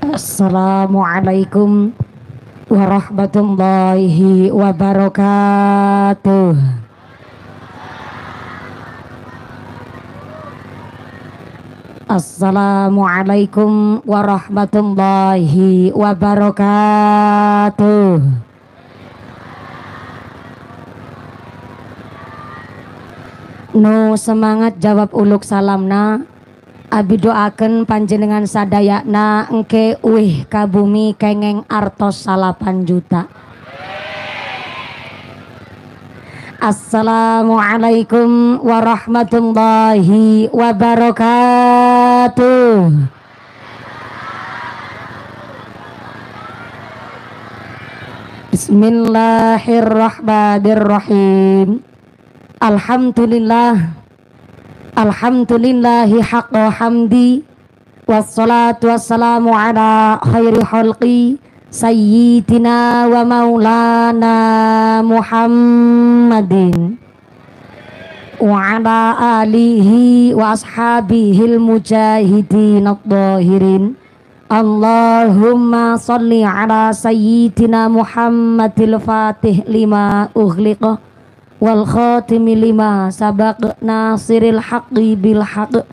Assalamualaikum warahmatullahi wabarakatuh. Assalamualaikum warahmatullahi wabarakatuh. Nu semangat jawab uluk salamna. Abi doaken panjenengan sadayana engke uih ka bumi kengeng artos 8 juta. Assalamualaikum warahmatullahi wabarakatuh. Bismillahirrahmanirrahim. Alhamdulillah. Alhamdulillahi haqqa hamdi. Wassalatu wassalamu ala khairi khalqi sayyidina wa maulana Muhammadin wa ala alihi wa ashabihil mujahidin ad-dhahirin. Allahumma salli ala sayyidina Muhammadil fatih lima ughliqa wal khatimi lima sabaq nasiril haqqi bil haqq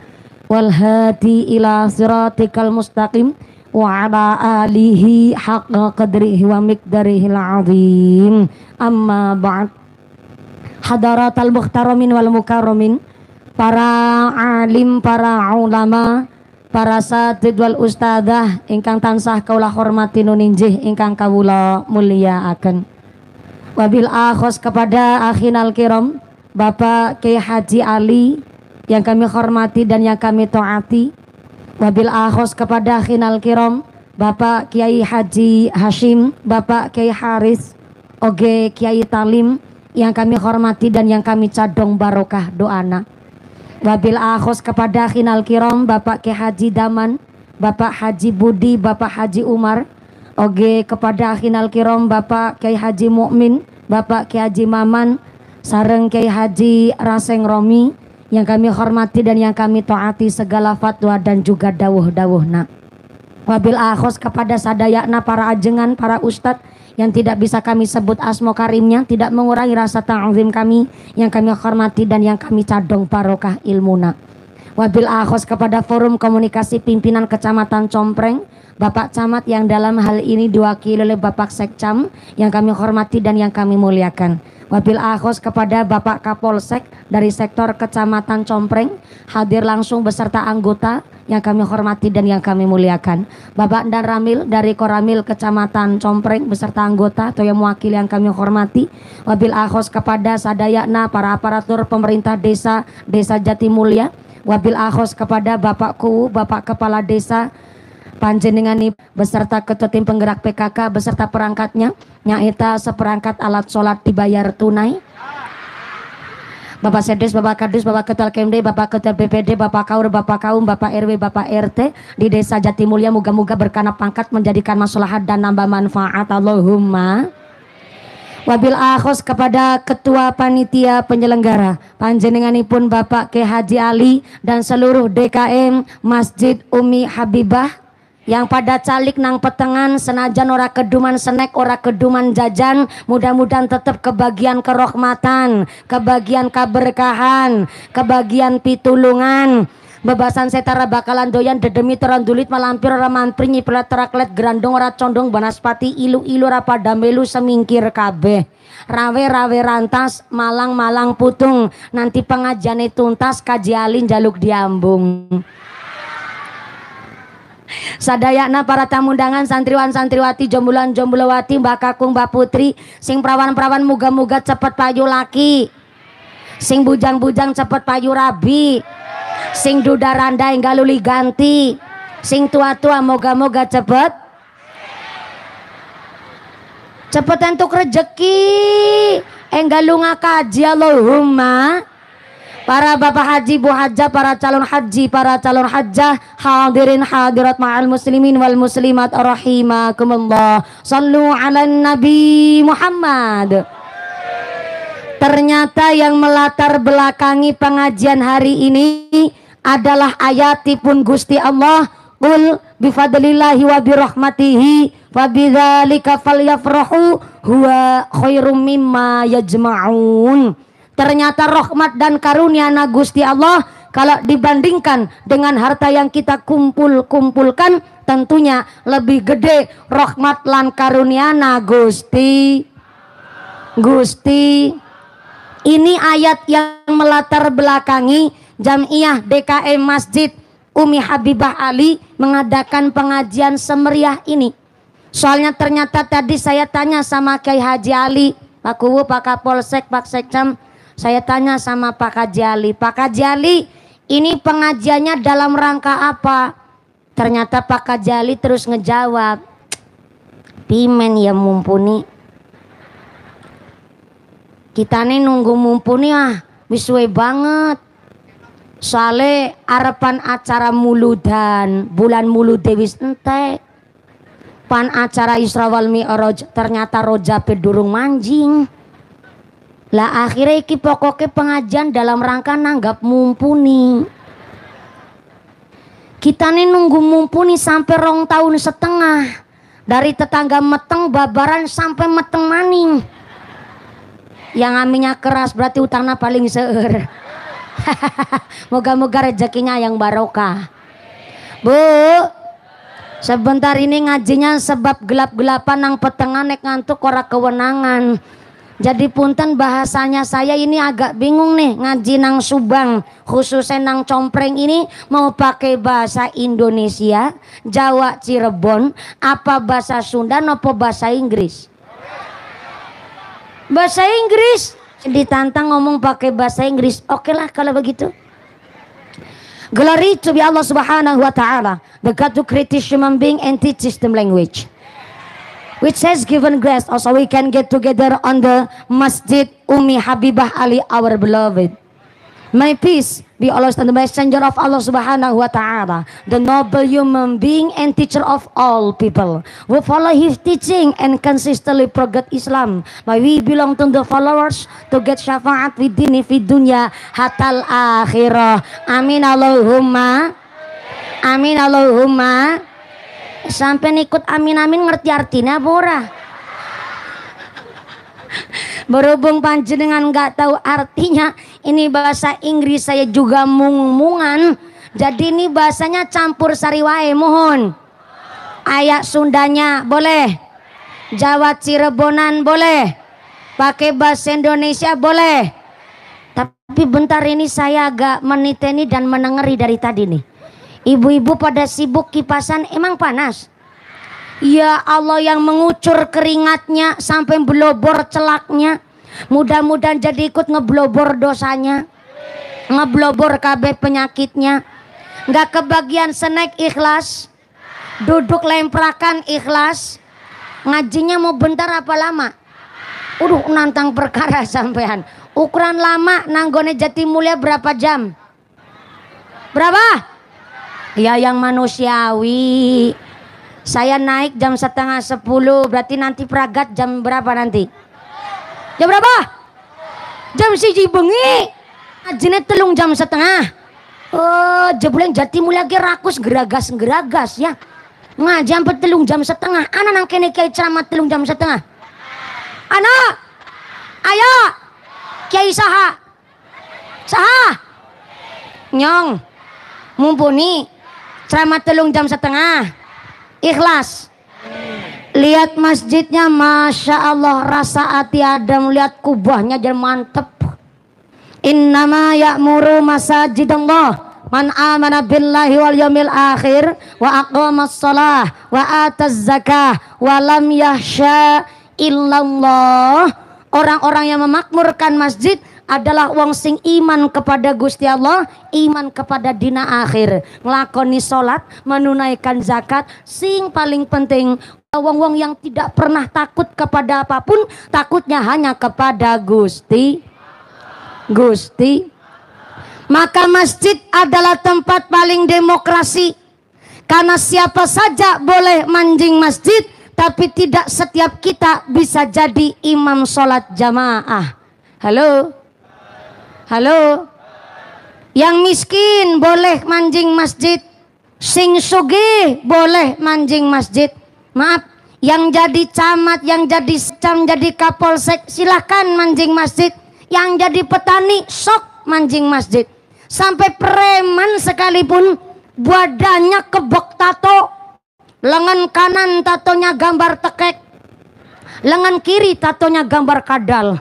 wal hadi ila siratikal mustaqim wa ala alihi haqqa qadrihi wa miqdarihil azim. Amma ba'd. Hadaratal muhtaramin wal mukarramin, para alim, para ulama, para satid wal ustadzah ingkang tansah kaula hormati nuninjih ingkang kawula mulyakaken. Wabil akhos kepada akhinal kiram Bapak Kiai Haji Ali yang kami hormati dan yang kami taati. Wabil akhos kepada akhinal kiram Bapak Kiai Haji Hashim, Bapak Kiai Haris, oge Kiai Talim yang kami hormati dan yang kami cadong barokah doana. Wabil akhos kepada akhinal kiram Bapak Kiai Haji Daman, Bapak Haji Budi, Bapak Haji Umar, oge kepada akhinal kiram Bapak Kiai Haji Mukmin, Bapak Kiai Haji Maman, sareng Kiai Haji Raseng Romi yang kami hormati dan yang kami taati segala fatwa dan juga dawuh-dawuhna. Wabil akhos kepada sadayana para ajengan, para ustadz yang tidak bisa kami sebut asmo karimnya, tidak mengurangi rasa ta'zim kami yang kami hormati dan yang kami cadong barokah ilmuna. Wabil akhos kepada forum komunikasi pimpinan Kecamatan Compreng, Bapak Camat yang dalam hal ini diwakili oleh Bapak Sekcam yang kami hormati dan yang kami muliakan. Wabil akhos kepada Bapak Kapolsek dari sektor Kecamatan Compreng hadir langsung beserta anggota yang kami hormati dan yang kami muliakan. Bapak Dan Ramil dari Koramil Kecamatan Compreng beserta anggota atau yang mewakili yang kami hormati. Wabil akhos kepada sadayana para aparatur pemerintah desa Jatimulya. Wabil akhos kepada Bapak Kuwu, Bapak Kepala Desa panjenengani beserta ketua tim penggerak PKK beserta perangkatnya nyaita seperangkat alat sholat dibayar tunai. Bapak Sedes, Bapak Kadis, Bapak Ketua KMD, Bapak Ketua BPD, Bapak Kaur, Bapak Kaum, Bapak RW, Bapak RT di Desa Jatimulya, moga-moga berkana pangkat menjadikan maslahat dan nambah manfaat. Allahumma. Wabil akhos kepada Ketua Panitia Penyelenggara panjenenganipun Bapak Kiai Haji Ali dan seluruh DKM Masjid Umi Habibah yang pada calik nang petengan senajan ora keduman senek ora keduman jajan, mudah-mudahan tetap kebagian kerahmatan, kebagian keberkahan, kebagian pitulungan. Bebasan setara bakalan doyan dedemi terandulit malampir ora mampir nyipelat teraklet gerandong ora condong banaspati ilu-ilu ora pada melu semingkir kabeh. Rawe-rawe rantas malang-malang putung nanti pengajiane tuntas kajialin jaluk diambung. Sadayana para tamu undangan santriwan santriwati jombulan jombulawati Mbak Kakung Mbak Putri sing prawan-prawan muga-muga cepet payu laki, sing bujang-bujang cepet payu rabi, sing duda randa enggak luli ganti, sing tua-tua moga-moga cepet entuk rejeki enggak lunga kaji. Allahumma. Para bapak haji, bu hajjah, para calon haji, para calon hajjah, hadirin hadirat ma'al muslimin wal muslimat rahimakumullah. Sallu ala Nabi Muhammad. Ternyata yang melatar belakangi pengajian hari ini adalah ayatipun Gusti Allah, qul bifadlillahi wa birahmatihi wa bidzalika falyafrahu huwa khairum mimma yajma'un. Ternyata rahmat dan karunia na Gusti Allah kalau dibandingkan dengan harta yang kita kumpulkan tentunya lebih gede rahmat lan karunia na Gusti. Ini ayat yang melatar belakangi Jam'iyah DKM Masjid Umi Habibah Ali mengadakan pengajian semeriah ini. Soalnya ternyata tadi saya tanya sama Kiai Haji Ali, Pak Kuwu, Pak Kapolsek, Pak Sekcam, saya tanya sama Pak Haji Ali, Pak Haji Ali, ini pengajiannya dalam rangka apa? Ternyata Pak Haji Ali terus ngejawab, pimen ya mumpuni. Kita nih nunggu mumpuni wiswe banget. Soale arepan acara muludan, bulan mulud dewis ente. Pan acara Isra wal Mi'raj ternyata rojape durung manjing. Lah akhirnya iki pokoknya pengajian dalam rangka nanggap mumpuni. Kita nih nunggu mumpuni sampai 2 tahun setengah. Dari tetangga meteng babaran sampai meteng maning. Yang aminya keras berarti utangnya paling seueur. Moga-moga rezekinya yang barokah. Bu, sebentar ini ngajinya sebab gelap-gelapan nang petengan nek ngantuk ora kewenangan. Jadi punten bahasanya saya ini agak bingung nih ngaji nang Subang, khususnya nang Compreng ini mau pakai bahasa Indonesia, Jawa Cirebon, apa bahasa Sunda, apa bahasa Inggris? Bahasa Inggris. Ditantang ngomong pakai bahasa Inggris. Oke lah kalau begitu. Glory to be Allah Subhanahu wa Ta'ala, the God who created human being and teaches them language, which has given grace also we can get together on the Masjid Umi Habibah Ali, our beloved. May peace be always on the messenger of Allah Subhanahu wa Ta'ala, the noble human being and teacher of all people, who follow his teaching and consistently progress Islam. May we belong to the followers to get syafaat with dini fid dunya hatal akhirah. Amin Allahumma. Amin Allahumma. Sampai ikut amin-amin ngerti artinya bora. Berhubung panjenengan nggak tahu artinya, ini bahasa Inggris saya juga mung-mungan. Jadi ini bahasanya campur sari wae, mohon. Ayat Sundanya boleh, Jawa Cirebonan boleh, pakai bahasa Indonesia boleh. Tapi bentar ini saya agak meniteni dan menengeri dari tadi nih. Ibu-ibu pada sibuk kipasan, emang panas? Ya Allah yang mengucur keringatnya sampai belobor celaknya. Mudah-mudahan jadi ikut ngeblobor dosanya, ngeblobor kabeh penyakitnya. Nggak kebagian snack ikhlas, duduk lemprakan ikhlas. Ngajinya mau bentar apa lama? Nantang perkara sampean. Ukuran lama nanggone Jatimulya berapa jam? Berapa? Ya yang manusiawi. Saya naik jam 9:30, berarti nanti peragat jam berapa nanti? Jam berapa? Jam 1 bengi. Ajine telung jam 1:30. Oh, jebleng Jatimulya ge rakus geragas ya. Ngaji sampai telung jam 1:30. Ana nang kene kiai ceramah telung jam 1:30. Ana. Ayo. Kiai saha? Nyong. Mumpuni ceramah telung jam 1:30. Ikhlas. Lihat masjidnya, Masya Allah, rasa hati Adam. Lihat kubahnya jadi mantep. Innama ya'muru masajidallah man amana billahi wal yawmil akhir wa aqamas salah wa ataz zakah wa lam yahsya illallah. Orang-orang yang memakmurkan masjid adalah wong sing iman kepada Gusti Allah, iman kepada dina akhir, nglakoni salat, menunaikan zakat, sing paling penting wong-wong yang tidak pernah takut kepada apapun, takutnya hanya kepada Gusti. Maka masjid adalah tempat paling demokrasi, karena siapa saja boleh manjing masjid, tapi tidak setiap kita bisa jadi imam sholat jamaah. Halo, yang miskin boleh manjing masjid, Sing sugih boleh mancing masjid. Maaf, yang jadi camat, yang jadi secam, jadi kapolsek silahkan mancing masjid. Yang jadi petani sok mancing masjid. Sampai preman sekalipun badannya kebek tato, lengan kanan tatonya gambar tekek, lengan kiri tatonya gambar kadal,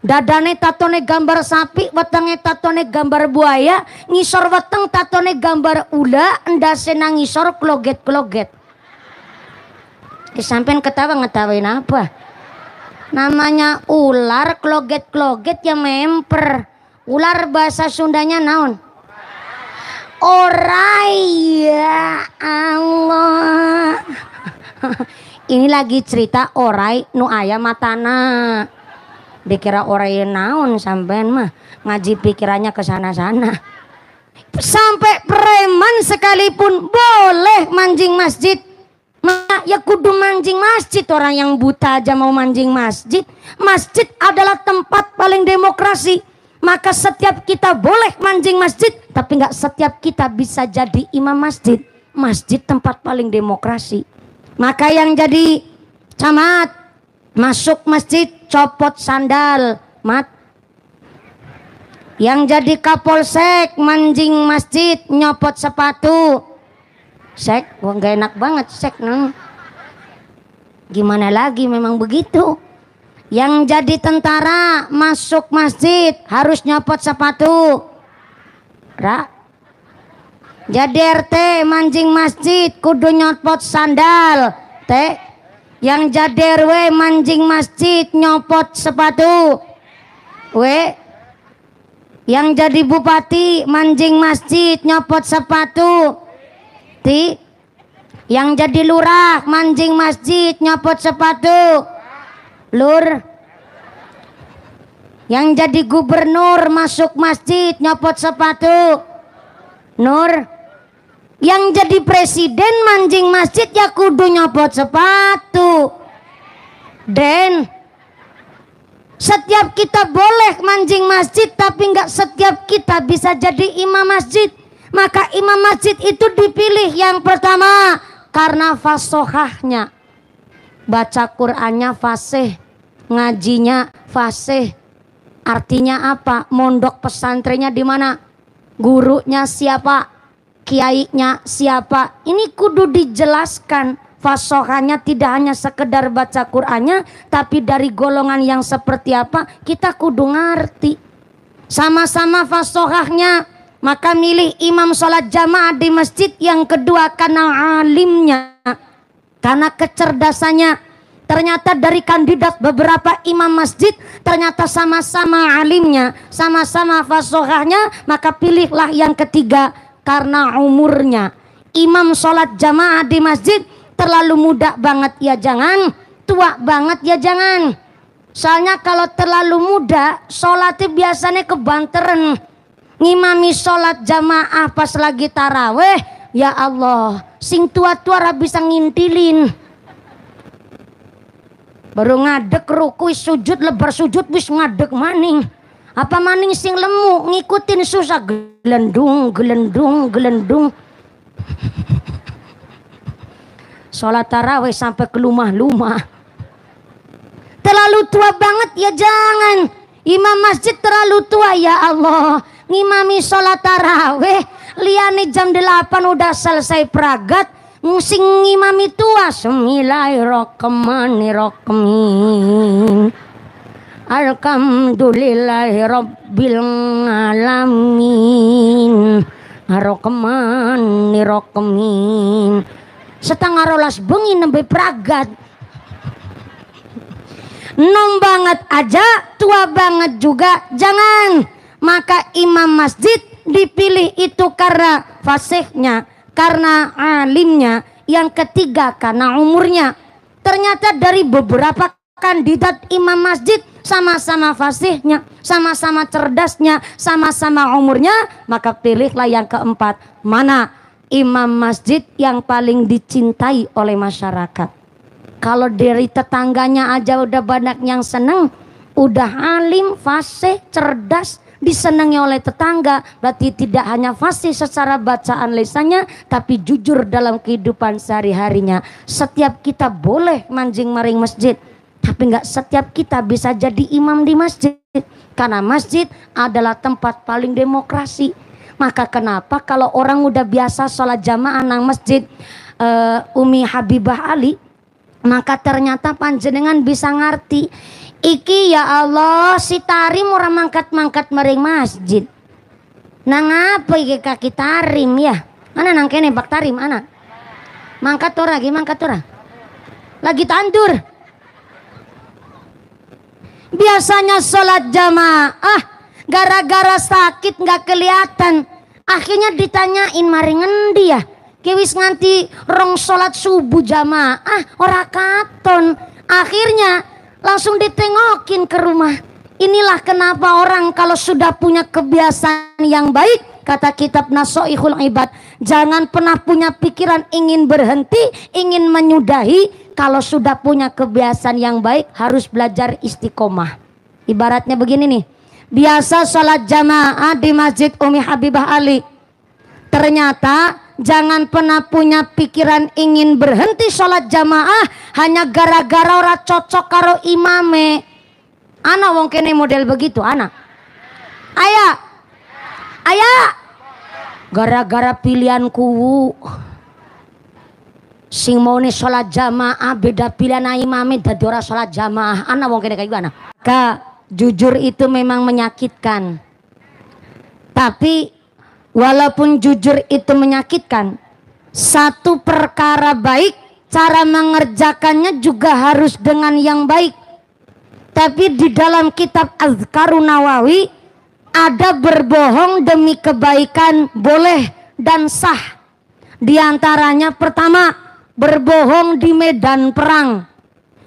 dadane tatone gambar sapi, wetenge tatone gambar buaya, ngisor weteng tatone gambar ula, endase nang ngisor kloget-kloget. Sampean ketawa ngetawain apa? Namanya ular kloget-kloget ya memper. Ular bahasa Sundanya naon? Orai ya Allah. Ini lagi cerita orai nu aya matana. Dikira orai naon sampean mah ngaji pikirannya ke sana-sana. Sampai preman sekalipun boleh mancing masjid. Ya kudu mancing masjid. Orang yang buta aja mau mancing masjid. Masjid adalah tempat paling demokrasi. Maka setiap kita boleh mancing masjid. Tapi gak setiap kita bisa jadi imam masjid. Masjid tempat paling demokrasi. Maka yang jadi camat masuk masjid copot sandal mat. Yang jadi kapolsek mancing masjid nyopot sepatu. Sek, wah gak enak banget sek nang. Gimana lagi memang begitu. Yang jadi tentara masuk masjid harus nyopot sepatu. Ra. Jadi RT mancing masjid kudu nyopot sandal. T. Yang jadi RW mancing masjid nyopot sepatu. W. Yang jadi bupati mancing masjid nyopot sepatu. Yang jadi lurah mancing masjid nyopot sepatu. Lur. Yang jadi gubernur masuk masjid nyopot sepatu. Nur. Yang jadi presiden mancing masjid ya kudu nyopot sepatu. Den. Setiap kita boleh mancing masjid, tapi nggak setiap kita bisa jadi imam masjid. Maka imam masjid itu dipilih yang pertama karena fasohahnya, baca Qur'annya fasih, ngajinya fasih. Artinya apa? Mondok pesantrennya di mana? Gurunya siapa? Kiainya siapa? Ini kudu dijelaskan. Fasohahnya tidak hanya sekedar baca Qur'annya, tapi dari golongan yang seperti apa kita kudu ngerti. Sama-sama fasohahnya. Maka milih imam sholat jamaah di masjid. Yang kedua karena alimnya, karena kecerdasannya. Ternyata dari kandidat beberapa imam masjid ternyata sama-sama alimnya, sama-sama fasohahnya. Maka pilihlah yang ketiga karena umurnya. Imam sholat jamaah di masjid terlalu muda banget ya jangan, tua banget ya jangan. Soalnya kalau terlalu muda sholatnya biasanya kebanteran. Ngimami sholat jamaah pas lagi taraweh, ya Allah, sing tua-tua bisa ngintilin. Baru ngadek ruku sujud lebar sujud wis ngadek maning. Apa maning sing lemu ngikutin susah gelendung gelendung gelendung. Sholat taraweh sampai ke lumah-lumah. Terlalu tua banget ya jangan. Imam masjid terlalu tua ya Allah. Ngimami sholat taraweh liane jam 8 udah selesai pragat. Sing ngimami tua. Bismillahirrahmanirrahim. Alhamdulillahi rabbil alamin. Arrahmanirrahim. Setengah rolas bengi nembe pragat. Nom banget aja, tua banget juga jangan. Maka imam masjid dipilih itu karena fasihnya, karena alimnya. Yang ketiga karena umurnya. Ternyata dari beberapa kandidat imam masjid sama-sama fasihnya, sama-sama cerdasnya, sama-sama umurnya. Maka pilihlah yang keempat. Mana imam masjid yang paling dicintai oleh masyarakat. Kalau dari tetangganya aja udah banyak yang seneng, udah alim, fasih, cerdas, disenangi oleh tetangga. Berarti tidak hanya fasih secara bacaan lisannya, tapi jujur dalam kehidupan sehari-harinya. Setiap kita boleh manjing maring masjid, tapi nggak setiap kita bisa jadi imam di masjid. Karena masjid adalah tempat paling demokrasi. Maka kenapa kalau orang udah biasa sholat jamaah nang masjid Umi Habibah Ali, maka ternyata panjenengan bisa ngerti iki ya Allah si Tarim orang mangkat-mangkat maring masjid. Nang apa iki kaki Tarim ya? Ana nang kene Pak Tarim ana. Mangkat ora lagi mangkat ora? Lagi tandur. Biasanya sholat jamaah gara-gara sakit nggak kelihatan, akhirnya ditanyain mari ngendi ya, kewis nganti rong sholat subuh jamaah ora katon, akhirnya langsung ditengokin ke rumah. Inilah kenapa orang kalau sudah punya kebiasaan yang baik, kata kitab Nasoihul Ibad, jangan pernah punya pikiran ingin berhenti, ingin menyudahi. Kalau sudah punya kebiasaan yang baik harus belajar istiqomah. Ibaratnya begini nih, biasa sholat jamaah di masjid Umi Habibah Ali, ternyata jangan pernah punya pikiran ingin berhenti sholat jamaah hanya gara-gara ora cocok karo imame. Ana wong kene model begitu ana. Ayah gara-gara pilihanku sing mau nih sholat jamaah beda pilihan imame dadi ora sholat jamaah. Ana wong kene kayak gimana? Jujur itu memang menyakitkan, tapi walaupun jujur itu menyakitkan, satu perkara baik, cara mengerjakannya juga harus dengan yang baik. Tapi di dalam kitab Azkarun Nawawi ada berbohong demi kebaikan boleh dan sah. Di antaranya pertama, berbohong di medan perang,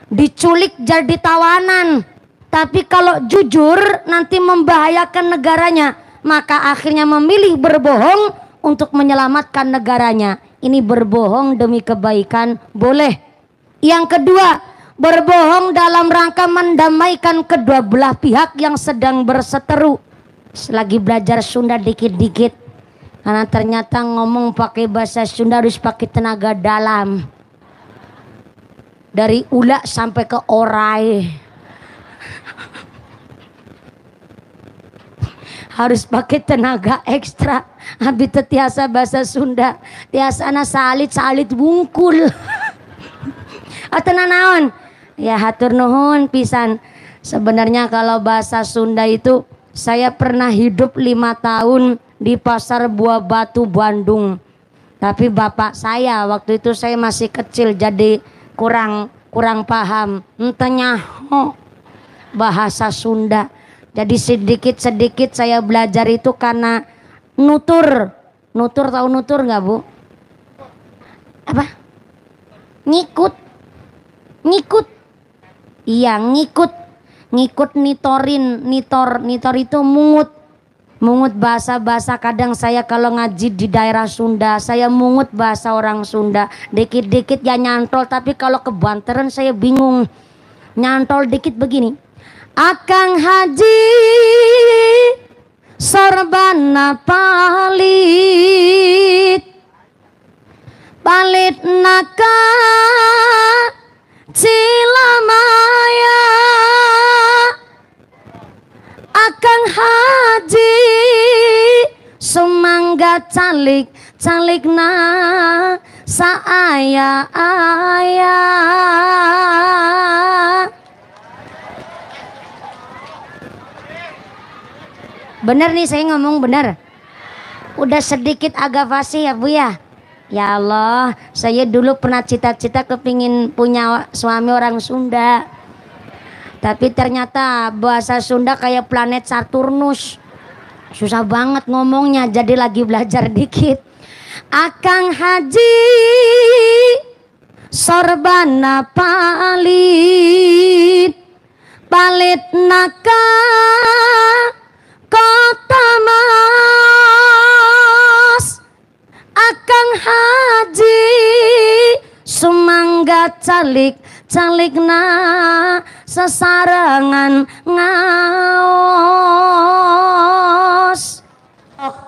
diculik jadi tawanan. Tapi kalau jujur nanti membahayakan negaranya, maka akhirnya memilih berbohong untuk menyelamatkan negaranya. Ini berbohong demi kebaikan boleh. Yang kedua, berbohong dalam rangka mendamaikan kedua belah pihak yang sedang berseteru. Selagi belajar Sunda dikit-dikit, karena ternyata ngomong pakai bahasa Sunda harus pakai tenaga dalam, dari ula sampai ke orai. Harus pakai tenaga ekstra. Habis tiasa bahasa Sunda, tiasana salit wungkul. Atena naon? Ya hatur nuhun pisan. Sebenarnya kalau bahasa Sunda itu, saya pernah hidup 5 tahun di Pasar Buah Batu Bandung. Tapi bapak saya waktu itu saya masih kecil, jadi kurang paham. Entahnya bahasa Sunda. Jadi sedikit-sedikit saya belajar itu karena nutur. Nutur, tahu nutur nggak Bu? Apa? Ngikut. Iya, ngikut nitorin. Nitor itu mungut bahasa kadang saya kalau ngaji di daerah Sunda, saya mungut bahasa orang Sunda. Dikit-dikit ya nyantol, tapi kalau kebanteran saya bingung. Nyantol dikit begini. Akang Haji sorbana palit naka Cilamaya. Akang Haji sumangga calikna saaya-aya. Bener nih saya ngomong bener. Udah sedikit agak fasih ya Bu ya. Ya Allah, saya dulu pernah cita-cita kepingin punya suami orang Sunda. Tapi ternyata bahasa Sunda kayak planet Saturnus. Susah banget ngomongnya, jadi lagi belajar dikit. Akang Haji sorbana palit naka Kota Mas. Akang Haji sumangga calikna sesarengan ngaos.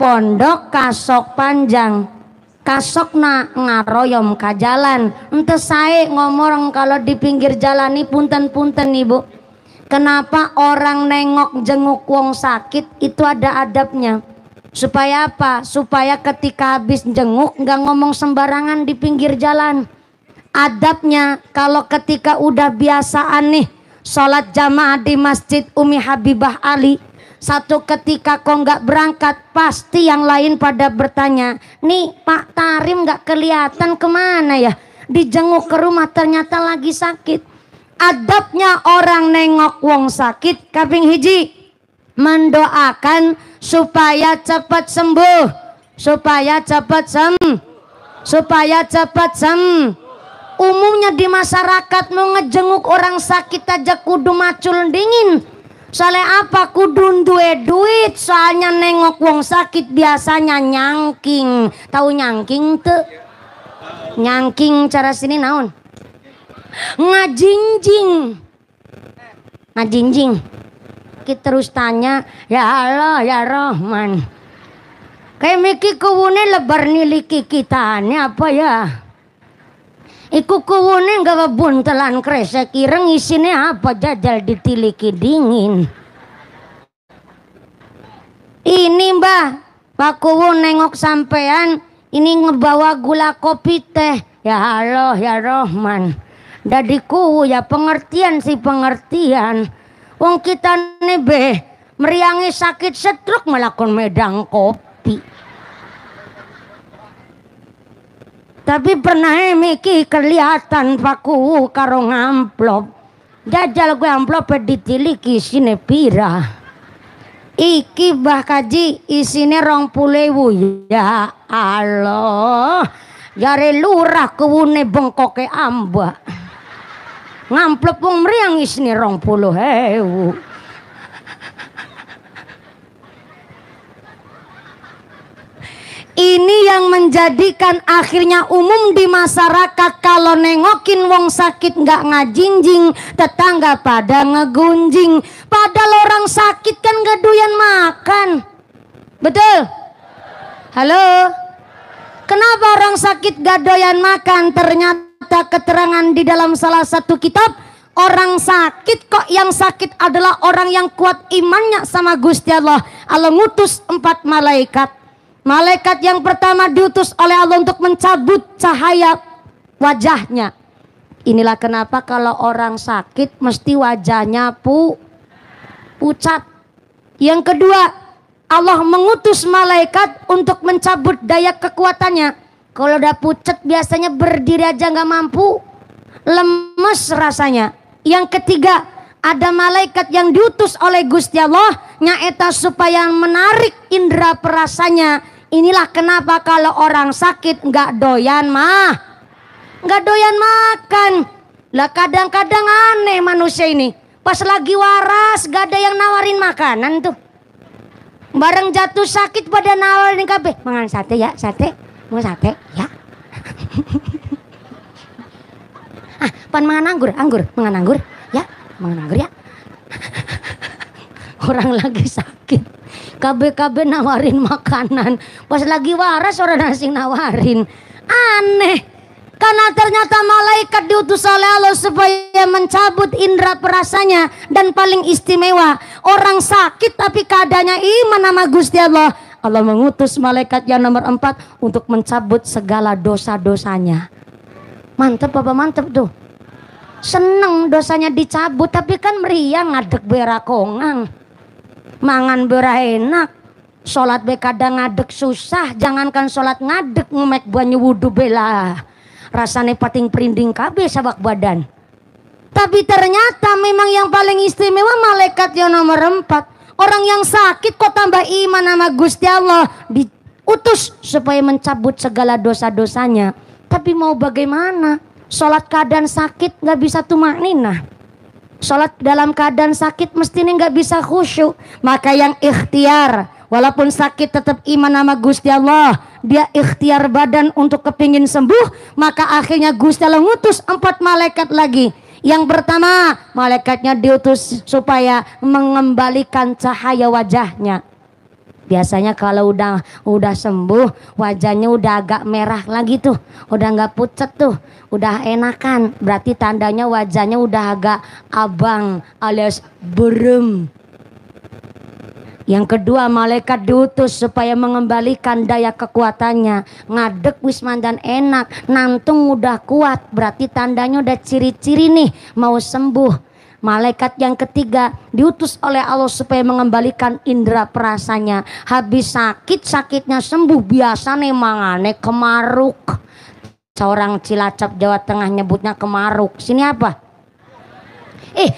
pondok kasok panjang, kasokna ngaroyom ka jalan. Ente sae ngomong kalau di pinggir jalan nih punten-punten ibu. Kenapa orang nengok jenguk wong sakit itu ada adabnya? Supaya apa? Supaya ketika habis jenguk nggak ngomong sembarangan di pinggir jalan. Adabnya kalau ketika udah biasaan nih sholat jamaah di Masjid Umi Habibah Ali, satu ketika kok nggak berangkat, pasti yang lain pada bertanya, nih Pak Tarim nggak kelihatan kemana ya? Dijenguk ke rumah ternyata lagi sakit. Adabnya orang nengok wong sakit kaping hiji mendoakan supaya cepat sembuh, supaya cepat umumnya di masyarakat mau ngejenguk orang sakit aja kudu macul dingin. Soalnya apa? Kudu duwe duit. Soalnya nengok wong sakit biasanya nyangking. Tahu nyangking tuh? Nyangking cara sini naon? Ngajinjing. Kita terus tanya, ya Allah ya Rahman, kayak miki kuwune lebar niliki kita ini apa ya? Iku kuwune gawa buntelan kresek ireng isine apa jajal ditiliki dingin. Ini mbah, Pak Kuwu nengok sampean ini ngebawa gula kopi teh. Ya Allah ya Rahman, dadi kuwu ya pengertian sih pengertian. Wong kita nebe meriangi sakit stroke melakukan medang kopi. Tapi pernah miki kelihatan paku karo ngamplop. Jajal gue amplop ditiliki isine pira. Iki bah kaji isine 20.000. Ya Allah. Jare lurah kuwune bengkoke amba. Ngamplop wong meriang isine 20.000. Ini yang menjadikan akhirnya umum di masyarakat kalau nengokin wong sakit nggak ngajinjing, tetangga pada ngegunjing. Padahal orang sakit kan gak doyan makan. Betul? Halo? Kenapa orang sakit gak doyan makan? Ternyata keterangan di dalam salah satu kitab, orang sakit kok yang sakit adalah orang yang kuat imannya sama Gusti Allah. Allah ngutus 4 malaikat. Malaikat yang pertama diutus oleh Allah untuk mencabut cahaya wajahnya. Inilah kenapa kalau orang sakit mesti wajahnya pucat. Yang kedua, Allah mengutus malaikat untuk mencabut daya kekuatannya. Kalau udah pucat biasanya berdiri aja nggak mampu, lemes rasanya. Yang ketiga, ada malaikat yang diutus oleh Gusti Allah nyaeta supaya menarik indera perasanya. Inilah kenapa kalau orang sakit nggak doyan makan. Lah kadang-kadang aneh manusia ini. Pas lagi waras gak ada yang nawarin makanan tuh. Bareng jatuh sakit pada nawarin kabeh. Mangan sate ya, sate. Mau sate ya. Pan mangan anggur, mangan anggur ya, mangan anggur ya. Orang lagi sakit. KB nawarin makanan. Pas lagi waras orang asing nawarin. Aneh. Karena ternyata malaikat diutus oleh Allah supaya mencabut indera perasanya. Dan paling istimewa, orang sakit tapi keadaannya iman sama Gusti Allah. Allah mengutus malaikat yang nomor 4 untuk mencabut segala dosa-dosanya. Mantep apa mantep tuh. Seneng dosanya dicabut, tapi kan meriang ngadeg berakongang. Mangan berah enak, sholat be kadang ngadeg susah, jangankan sholat ngadeg ngemek banyu wudu bela, rasanya pating perinding kabeh sabak badan. Tapi ternyata memang yang paling istimewa malaikat yang nomor 4. Orang yang sakit kok tambah iman sama Gusti Allah, diutus supaya mencabut segala dosa-dosanya. Tapi mau bagaimana? Sholat keadaan sakit gak bisa tumakninah. Sholat dalam keadaan sakit mestinya nggak bisa khusyuk. Maka yang ikhtiar, walaupun sakit tetap iman sama Gusti Allah, dia ikhtiar badan untuk kepingin sembuh. Maka akhirnya Gusti Allah ngutus 4 malaikat lagi. Yang pertama, malaikatnya diutus supaya mengembalikan cahaya wajahnya. Biasanya kalau udah sembuh, wajahnya udah agak merah lagi tuh, udah nggak pucet tuh, udah enakan. Berarti tandanya wajahnya udah agak abang alias berem. Yang kedua, malaikat diutus supaya mengembalikan daya kekuatannya. Ngadek wisman dan enak, nantung udah kuat, berarti tandanya udah ciri-ciri nih mau sembuh. Malaikat yang ketiga diutus oleh Allah supaya mengembalikan indera perasanya. Habis sakit, sakitnya sembuh, biasa nih mangane kemaruk. Seorang Cilacap Jawa Tengah nyebutnya kemaruk. Sini apa?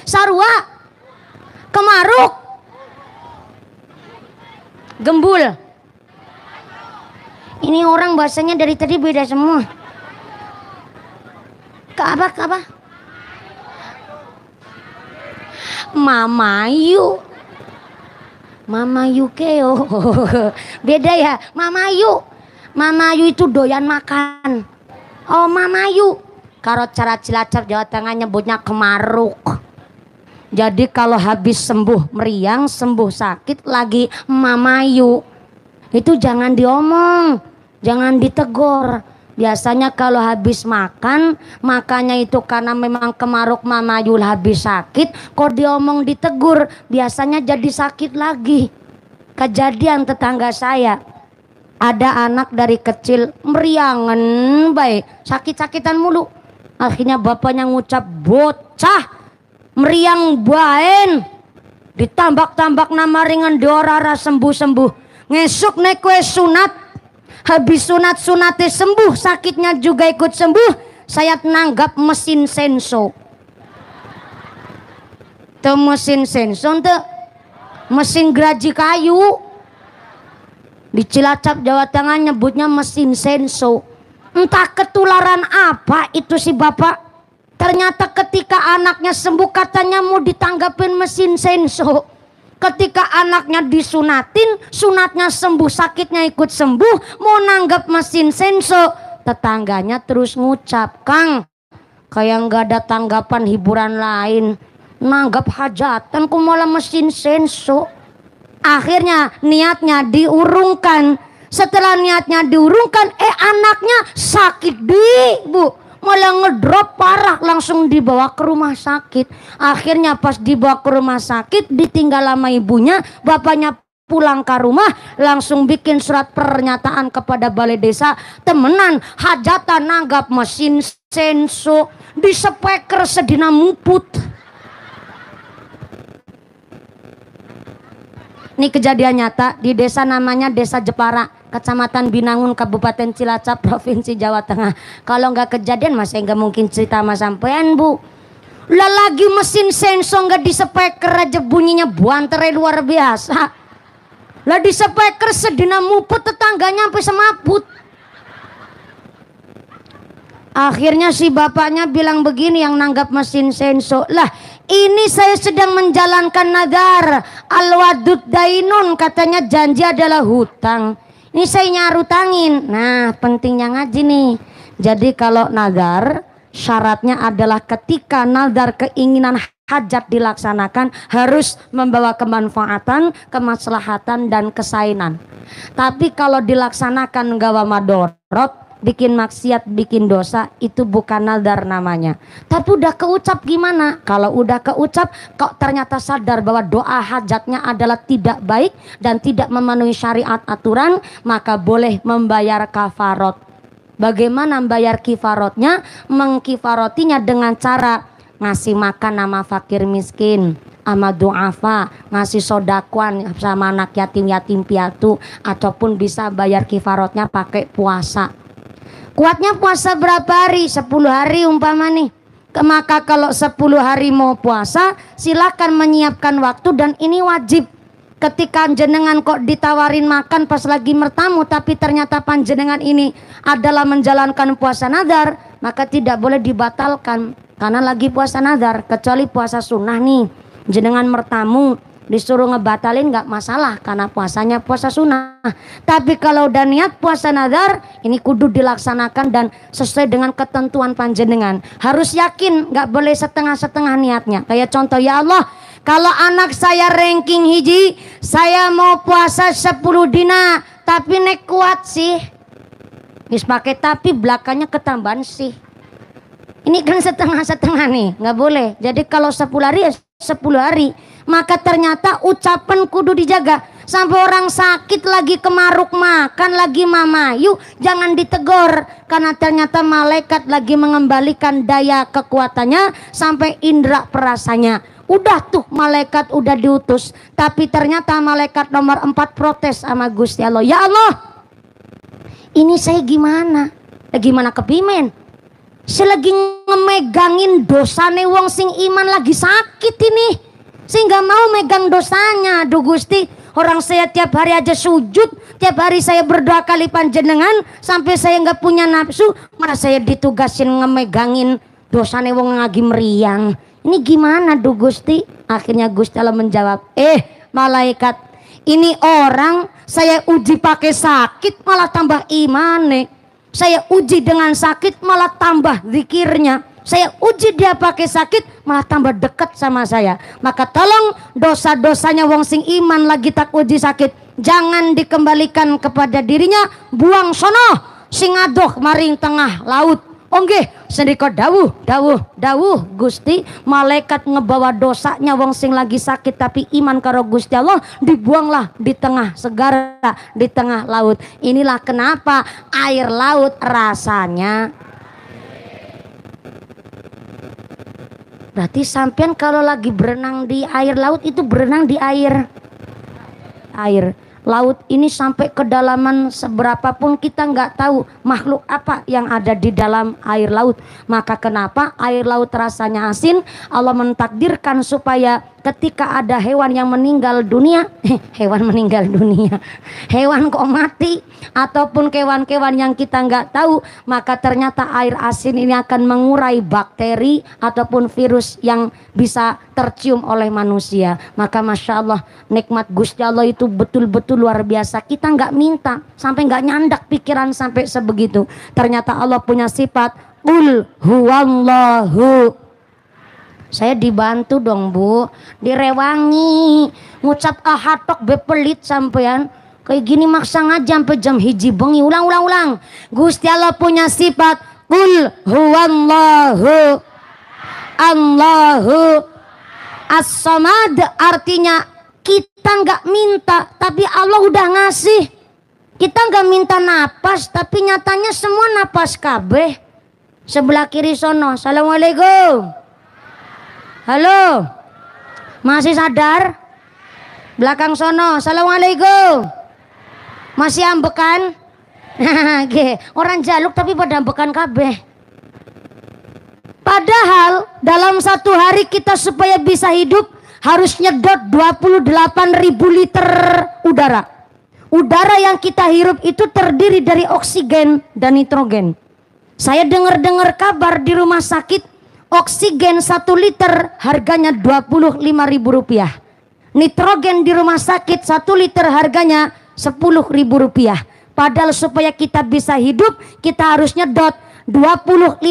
Sarua. Kemaruk. Gembul. Ini orang bahasanya dari tadi beda semua. Apa? Mamayu keo. Beda ya. Mamayu itu doyan makan. Oh, mamayu. Kalau cara Cilacap Jawa Tengah nyebutnya kemaruk. Jadi kalau habis sembuh meriang, sembuh sakit lagi mamayu, itu jangan diomong, jangan ditegur. Biasanya kalau habis makan, makanya itu karena memang kemaruk mamayul habis sakit, kok diomong ditegur, biasanya jadi sakit lagi. Kejadian tetangga saya, ada anak dari kecil meriangan baik, sakit-sakitan mulu. Akhirnya bapaknya ngucap, bocah meriang baen, ditambak-tambak nama ringan diorara sembuh-sembuh. Ngesuk naik kue sunat. Habis sunat-sunatnya sembuh, sakitnya juga ikut sembuh. Saya nanggap mesin senso. Tuh mesin senso tuh mesin geraji kayu. Di Cilacap Jawa Tengah nyebutnya mesin senso. Entah ketularan apa itu si bapak. Ternyata ketika anaknya sembuh katanya mau ditanggapin mesin senso. Ketika anaknya disunatin, sunatnya sembuh, sakitnya ikut sembuh, mau nanggap mesin senso, tetangganya terus ngucap, Kang, kayak nggak ada tanggapan hiburan lain, nanggap hajatan kok malah mesin senso. Akhirnya niatnya diurungkan. Setelah niatnya diurungkan, anaknya sakit bu. Malah ngedrop parah, langsung dibawa ke rumah sakit. Akhirnya pas dibawa ke rumah sakit, ditinggal sama ibunya, bapaknya pulang ke rumah, langsung bikin surat pernyataan kepada balai desa, temenan hajatan nanggap mesin senso, di speaker sedina muput. Ini kejadian nyata di desa namanya Desa Jepara, Kecamatan Binangun, Kabupaten Cilacap, Provinsi Jawa Tengah. Kalau nggak kejadian masih nggak mungkin cerita sama sampean bu. Lah lagi mesin senso nggak di speaker aja bunyinya buantere luar biasa. Lah di speaker sedina muput tetangganya sampai semaput. Akhirnya si bapaknya bilang begini yang nanggap mesin senso, lah ini saya sedang menjalankan nadar al-wadud dainun, katanya janji adalah hutang. Ini saya nyarutangin. Nah pentingnya ngaji nih. Jadi kalau nadar syaratnya adalah ketika nadar keinginan hajat dilaksanakan harus membawa kemanfaatan, kemaslahatan dan kesainan. Tapi kalau dilaksanakan gawa madorot, bikin maksiat, bikin dosa, itu bukan nadar namanya. Tapi udah keucap gimana? Kalau udah keucap kok ternyata sadar bahwa doa hajatnya adalah tidak baik dan tidak memenuhi syariat aturan, maka boleh membayar kafarot. Bagaimana membayar kifarotnya? Mengkifarotinya dengan cara ngasih makan sama fakir miskin, sama du'afa, ngasih sodakuan sama anak yatim piatu, ataupun bisa bayar kifarotnya pakai puasa. Kuatnya puasa berapa hari? 10 hari umpama nih. Maka kalau 10 hari mau puasa, silakan menyiapkan waktu, dan ini wajib. Ketika jenengan kok ditawarin makan pas lagi mertamu, tapi ternyata panjenengan ini adalah menjalankan puasa nadar, maka tidak boleh dibatalkan karena lagi puasa nadar. Kecuali puasa sunnah nih, jenengan mertamu disuruh ngebatalin nggak masalah karena puasanya puasa sunnah. Tapi kalau udah niat puasa nadar, ini kudu dilaksanakan dan sesuai dengan ketentuan panjenengan. Harus yakin, nggak boleh setengah-setengah niatnya. Kayak contoh, ya Allah, Kalau anak saya ranking hiji, saya mau puasa 10 dina, tapi nek kuat sih. Wis pakai tapi belakangnya ketambahan sih. Ini kan setengah-setengah nih, nggak boleh. Jadi kalau 10 hari ya 10 hari. Maka ternyata ucapan kudu dijaga. Sampai orang sakit lagi kemaruk makan lagi mamayu, jangan ditegor. Karena ternyata malaikat lagi mengembalikan daya kekuatannya sampai indera perasanya. Udah tuh malaikat udah diutus. Tapi ternyata malaikat nomor 4 protes sama Gusti Allah. Ya Allah, ini saya gimana? Gimana kepimen? Saya lagi ngemegangin dosane wong sing iman lagi sakit ini. Saya nggak mau megang dosanya. Duh Gusti, orang saya tiap hari aja sujud, tiap hari saya berdoa kali panjenengan, sampai saya nggak punya nafsu, malah saya ditugasin ngemegangin dosane wong lagi meriang. Ini gimana duh Gusti? Akhirnya Gusti Allah menjawab, malaikat, ini orang saya uji pakai sakit malah tambah imane. Saya uji dengan sakit malah tambah zikirnya. Saya uji dia pakai sakit malah tambah dekat sama saya. Maka tolong dosa-dosanya wong sing iman lagi tak uji sakit, jangan dikembalikan kepada dirinya. Buang sono sing adoh maring tengah laut. Onggih sendika dawuh Gusti, malaikat ngebawa dosanya wong sing lagi sakit tapi iman karo Gusti Allah, dibuanglah di tengah segara, di tengah laut. Inilah kenapa air laut rasanya. Berarti sampean kalau lagi berenang di air laut itu berenang di air laut ini sampai kedalaman seberapapun kita nggak tahu makhluk apa yang ada di dalam air laut. Maka kenapa air laut rasanya asin? Allah mentakdirkan supaya ketika ada hewan yang meninggal dunia, hewan kok mati, ataupun kewan-kewan yang kita nggak tahu, maka ternyata air asin ini akan mengurai bakteri ataupun virus yang bisa tercium oleh manusia. Maka Masya Allah, nikmat Gusti Allah itu betul-betul luar biasa. Kita nggak minta, sampai nggak nyandak pikiran sampai sebegitu. Ternyata Allah punya sifat Qul huwallahu. Saya dibantu dong Bu, direwangi, ngucap ahatok bepelit sampean. Kayak gini maksa ngaji sampai jam hiji bengi. Ulang. Gusti Allah punya sifat Qul huwallahu Allahu as-samad. Artinya kita nggak minta tapi Allah udah ngasih. Kita nggak minta napas tapi nyatanya semua napas kabeh. Sebelah kiri sono, assalamualaikum. Halo, masih sadar? Belakang sono, assalamualaikum. Masih ambekan? Orang jaluk tapi pada ambekan kabeh. Padahal dalam satu hari kita supaya bisa hidup harus nyedot 28.000 liter udara. Udara yang kita hirup itu terdiri dari oksigen dan nitrogen. Saya dengar kabar di rumah sakit, oksigen 1 liter harganya Rp25.000. Nitrogen di rumah sakit 1 liter harganya Rp10.000. Padahal supaya kita bisa hidup kita harus nyedot 25.000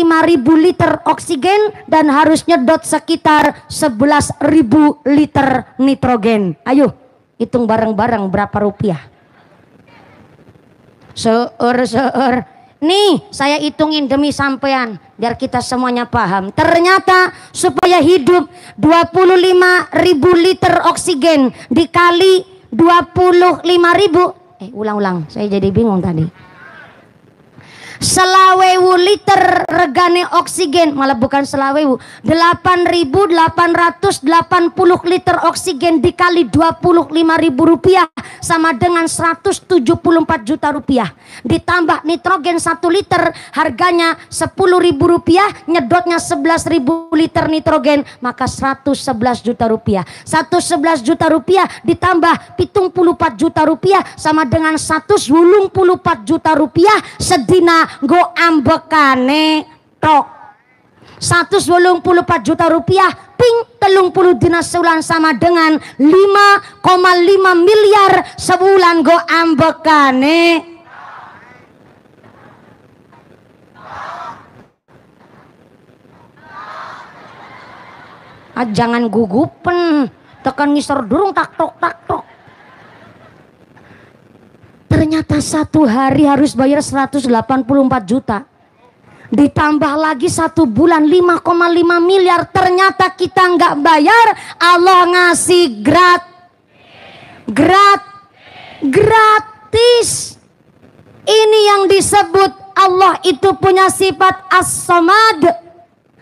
liter oksigen dan harus nyedot sekitar 11.000 liter nitrogen. Ayo hitung bareng-bareng berapa rupiah. Seur. Nih saya hitungin demi sampean biar kita semuanya paham. Ternyata supaya hidup 25.000 liter oksigen dikali 25.000, ulang saya jadi bingung tadi. 20.000 liter regane oksigen, malah bukan 20.000, 8.880 liter oksigen dikali 25.000 rupiah sama dengan 174 juta rupiah. Ditambah nitrogen 1 liter harganya 10.000 rupiah, nyedotnya 11.000 liter nitrogen, maka 111 juta rupiah. 111 juta rupiah ditambah 74 juta rupiah sama dengan 184 juta rupiah sedina go ambekane tok. 184 juta rupiah ping 30 dina sebulan sama dengan 5,5 miliar sebulan go ambekane. Jangan gugupen, dadakan ngisor durung tak tok. Ternyata satu hari harus bayar 184 juta. Ditambah lagi 1 bulan 5,5 miliar. Ternyata kita nggak bayar, Allah ngasih gratis. Ini yang disebut Allah itu punya sifat as-samad.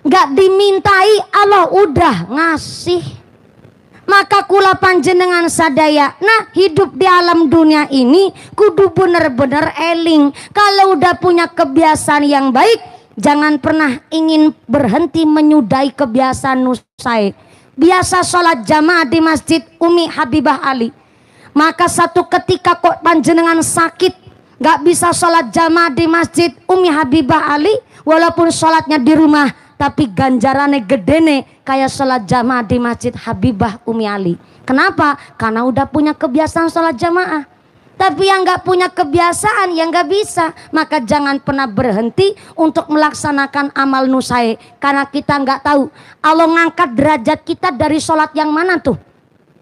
Nggak dimintai, Allah udah ngasih. Maka kula panjenengan sadaya, nah hidup di alam dunia ini kudu bener-bener eling. Kalau udah punya kebiasaan yang baik, jangan pernah ingin berhenti menyudahi kebiasaan nusai. Biasa sholat jamaah di masjid Umi Habibah Ali. Maka satu ketika kok panjenengan sakit, gak bisa sholat jamaah di masjid Umi Habibah Ali, walaupun sholatnya di rumah, tapi ganjarannya gede nih kayak sholat jamaah di masjid Habibah Umi Ali. Kenapa? Karena udah punya kebiasaan sholat jamaah. Tapi yang gak punya kebiasaan, yang gak bisa, maka jangan pernah berhenti untuk melaksanakan amal nusai. Karena kita gak tahu Allah ngangkat derajat kita dari sholat yang mana tuh.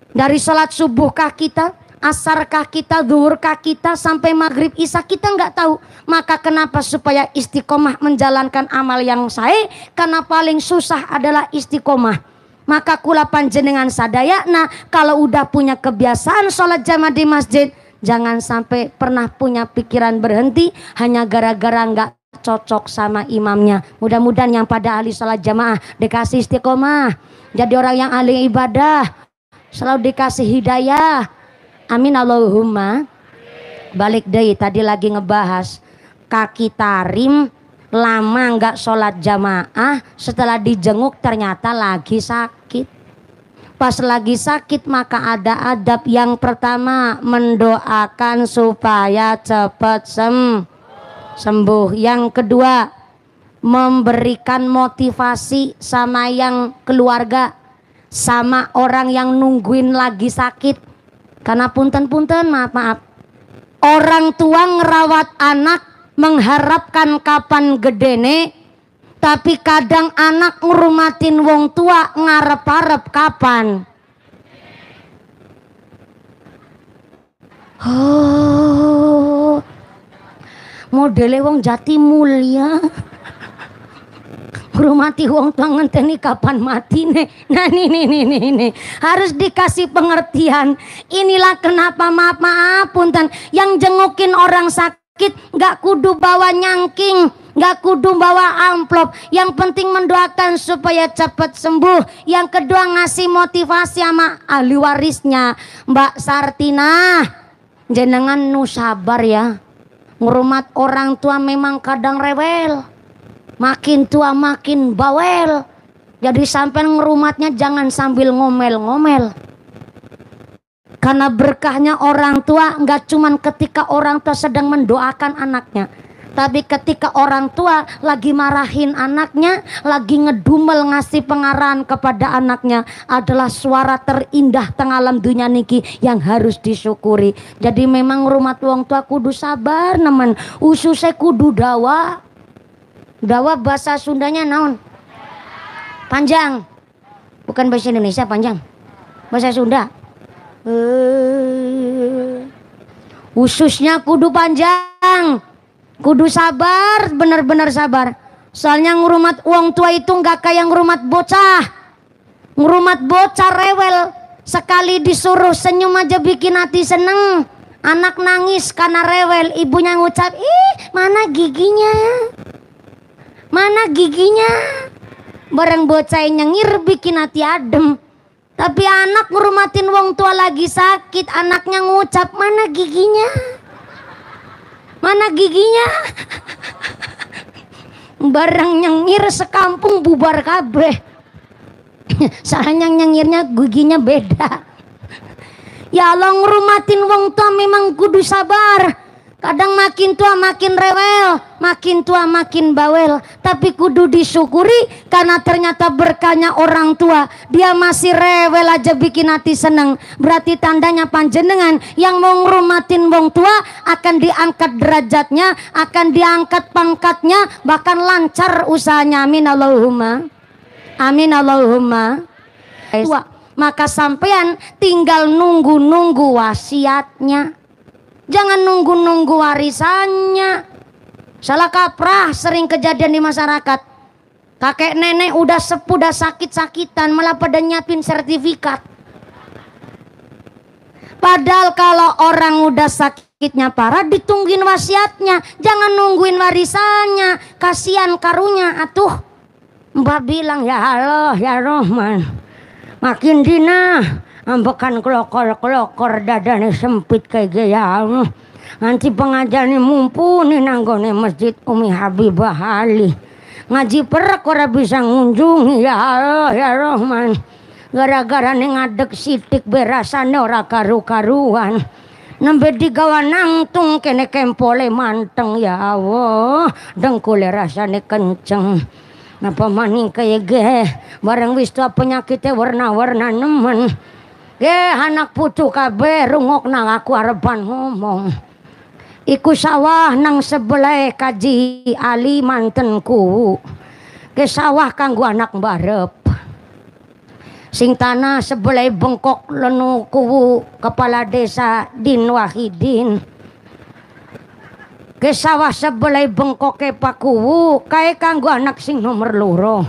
Dari sholat subuhkah kita, asarkah kita, zuhurkah kita, sampai maghrib isya, kita nggak tahu. Maka kenapa supaya istiqomah menjalankan amal yang sahih? Karena paling susah adalah istiqomah. Maka kula panjenengan sadaya, nah kalau udah punya kebiasaan sholat jamaah di masjid, jangan sampai pernah punya pikiran berhenti hanya gara-gara nggak cocok sama imamnya. Mudah-mudahan yang pada ahli sholat jamaah dikasih istiqomah, jadi orang yang ahli ibadah, selalu dikasih hidayah. Amin Allahumma. Balik deh, tadi lagi ngebahas kaki tarim lama nggak sholat jamaah, setelah dijenguk ternyata lagi sakit. Pas lagi sakit maka ada adab. Yang pertama mendoakan supaya cepat sembuh. Yang kedua memberikan motivasi sama yang keluarga, sama orang yang nungguin lagi sakit. Karena punten maaf, orang tua ngerawat anak mengharapkan kapan gedene, tapi kadang anak ngurumatin wong tua ngarep-arep kapan. Oh, modele wong jati mulia. Ngurumati wong tua ngenteni kapan mati nih. Nah ini harus dikasih pengertian. Inilah kenapa maaf punten, yang jengukin orang sakit nggak kudu bawa nyangking, nggak kudu bawa amplop. Yang penting mendoakan supaya cepat sembuh. Yang kedua ngasih motivasi sama ahli warisnya. Mbak Sartina, jenengan nu sabar ya. Ngurumat orang tua memang kadang rewel. Makin tua makin bawel. Jadi sampai ngerumatnya jangan sambil ngomel-ngomel. Karena berkahnya orang tua nggak cuman ketika orang tua sedang mendoakan anaknya, tapi ketika orang tua lagi marahin anaknya, lagi ngedumel ngasih pengarahan kepada anaknya, adalah suara terindah tengah alam dunia niki yang harus disyukuri. Jadi memang rumat wong tua kudu sabar nemen, ususnya kudu dawa. Dawa bahasa Sundanya naon? Panjang. Bukan bahasa Indonesia panjang. Bahasa Sunda. Ususnya kudu panjang. Kudu sabar, benar-benar sabar. Soalnya ngurumat uang tua itu nggak kayak ngurumat bocah. Ngurumat bocah rewel. Sekali disuruh senyum aja bikin hati seneng. Anak nangis karena rewel. Ibunya ngucap, ih mana giginya? Mana giginya? Bareng bocah nyengir bikin hati adem. Tapi anak ngurumatin wong tua lagi sakit, anaknya ngucap, mana giginya? Mana giginya? Bareng nyengir sekampung bubar kabeh. Soalnya nyengirnya giginya beda. Ya Allah, ngurumatin wong tua memang kudu sabar. Kadang makin tua makin rewel, makin tua makin bawel. Tapi kudu disyukuri karena ternyata berkahnya orang tua. Dia masih rewel aja bikin hati seneng. Berarti tandanya panjenengan yang mau ngurumatin wong tua akan diangkat derajatnya, akan diangkat pangkatnya, bahkan lancar usahanya. Amin Allahumma. Amin Allahumma. Maka sampean tinggal nunggu-nunggu wasiatnya. Jangan nunggu-nunggu warisannya. Salah kaprah sering kejadian di masyarakat. Kakek nenek udah sepuh, udah sakit-sakitan, malah pada nyiapin sertifikat. Padahal kalau orang udah sakitnya parah, ditungguin wasiatnya. Jangan nungguin warisannya. Kasihan karunya atuh. Mbak bilang, ya Allah ya Rahman, makin dina ambekan kelokor-kelokor dadane sempit kayak gaya. Nanti pengajarnya mumpuni nanggone masjid Umi Habibah Ali. Ngaji perak ora bisa ngunjungi, ya Allah ya Rahman. Gara-gara nih ngadeg sitik berasane ora karu-karuan. Nembe digawa nangtung kene kempole manteng, ya Allah. Dengkule rasane kenceng. Napa maning kayak ge bareng wis tua penyakitnya warna-warna nemen. Anak putu kabeh rungok nang aku arepan ngomong. Iku sawah nang sebelah Kaji Ali mantenku. Ke sawah kanggo anak barep. Sing tanah sebelah bengkok lenuku kepala desa Din Wahidin. Ke sawah sebelah bengkok ke pakuwu kae kanggo anak sing nomor loro.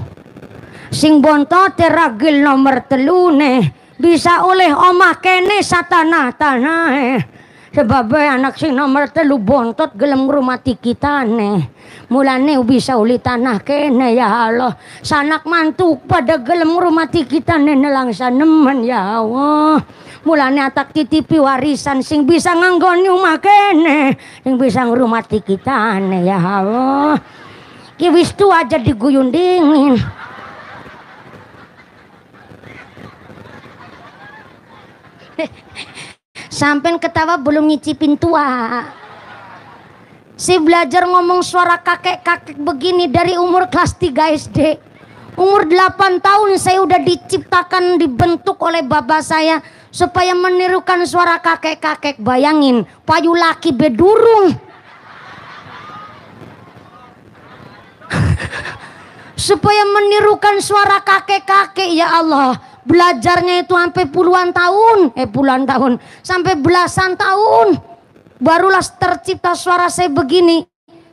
Sing bontot ragil nomor telune bisa oleh omah kene satana-tanahe. Sebab anak sing nomor telu bontot gelem ngrumati kitane. Mulane bisa uli tanah kene, ya Allah. Sanak mantu pada gelem ngrumati kitane nelangsa nemen, ya Allah. Mulane atak titipi warisan sing bisa nganggoni omah kene, sing bisa ngrumati kitane, ya Allah. Ki wis tua aja diguyun dingin. Sampai ketawa belum nyicipin tua. Si belajar ngomong suara kakek-kakek begini dari umur kelas 3 SD. Umur 8 tahun saya udah diciptakan, dibentuk oleh bapak saya supaya menirukan suara kakek-kakek. Bayangin, payu laki bedurung. Supaya menirukan suara kakek-kakek, ya Allah. Belajarnya itu sampai puluhan tahun, sampai belasan tahun, barulah tercipta suara saya begini.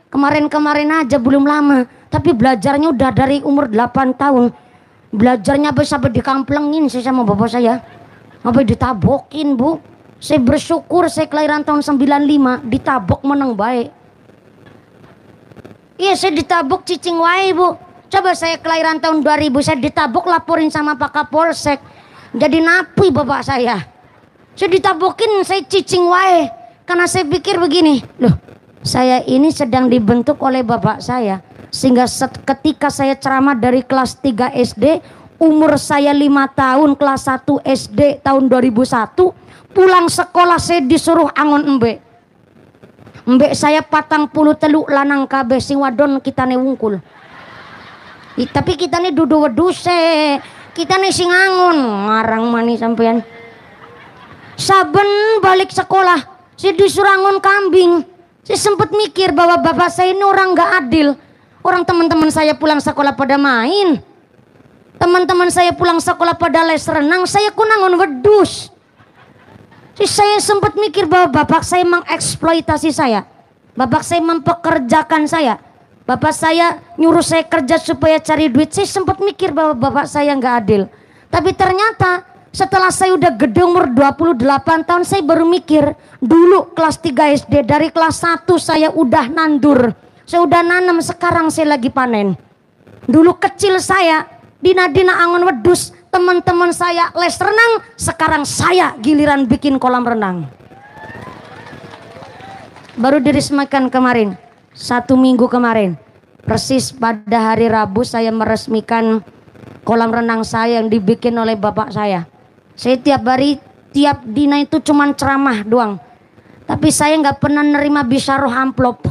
Kemarin-kemarin aja belum lama, tapi belajarnya udah dari umur 8 tahun. Belajarnya sampai dikamplengin saya sama bapak saya, sampai ditabokin, Bu. Saya bersyukur saya kelahiran tahun 95, ditabok menang baik. Iya, saya ditabok cicing wae, Bu. Coba saya kelahiran tahun 2000, saya ditabok laporin sama Pak Kapolsek. Jadi napi bapak saya. Saya ditabokin, saya cicing wae. Karena saya pikir begini, loh, saya ini sedang dibentuk oleh bapak saya. Sehingga ketika saya ceramah dari kelas 3 SD, umur saya 5 tahun, kelas 1 SD tahun 2001, pulang sekolah saya disuruh angon embe. Embe saya 43 lanang kabeh sing wadon kitane wungkul. Tapi kita nih dudu weduse, kita nih sing angon, ngarang mani sampean. Saben balik sekolah, saya disuruh angon kambing. Saya sempat mikir bahwa bapak saya ini orang gak adil. Orang teman-teman saya pulang sekolah pada main, teman-teman saya pulang sekolah pada les renang, saya kunangon wedus. Saya sempat mikir bahwa bapak saya mengeksploitasi saya, bapak saya mempekerjakan saya. Bapak saya nyuruh saya kerja supaya cari duit. Saya sempat mikir bahwa bapak saya nggak adil. Tapi ternyata setelah saya udah gede umur 28 tahun, saya baru mikir. Dulu kelas 3 SD, dari kelas 1 saya udah nandur. Saya udah nanam, sekarang saya lagi panen. Dulu kecil saya, dina-dina angon wedus, teman-teman saya les renang. Sekarang saya giliran bikin kolam renang. Baru diresmikan kemarin. 1 minggu kemarin, persis pada hari Rabu saya meresmikan kolam renang saya yang dibikin oleh bapak saya. Saya tiap hari, tiap dina itu cuman ceramah doang. Tapi saya nggak pernah nerima bisyarah amplop.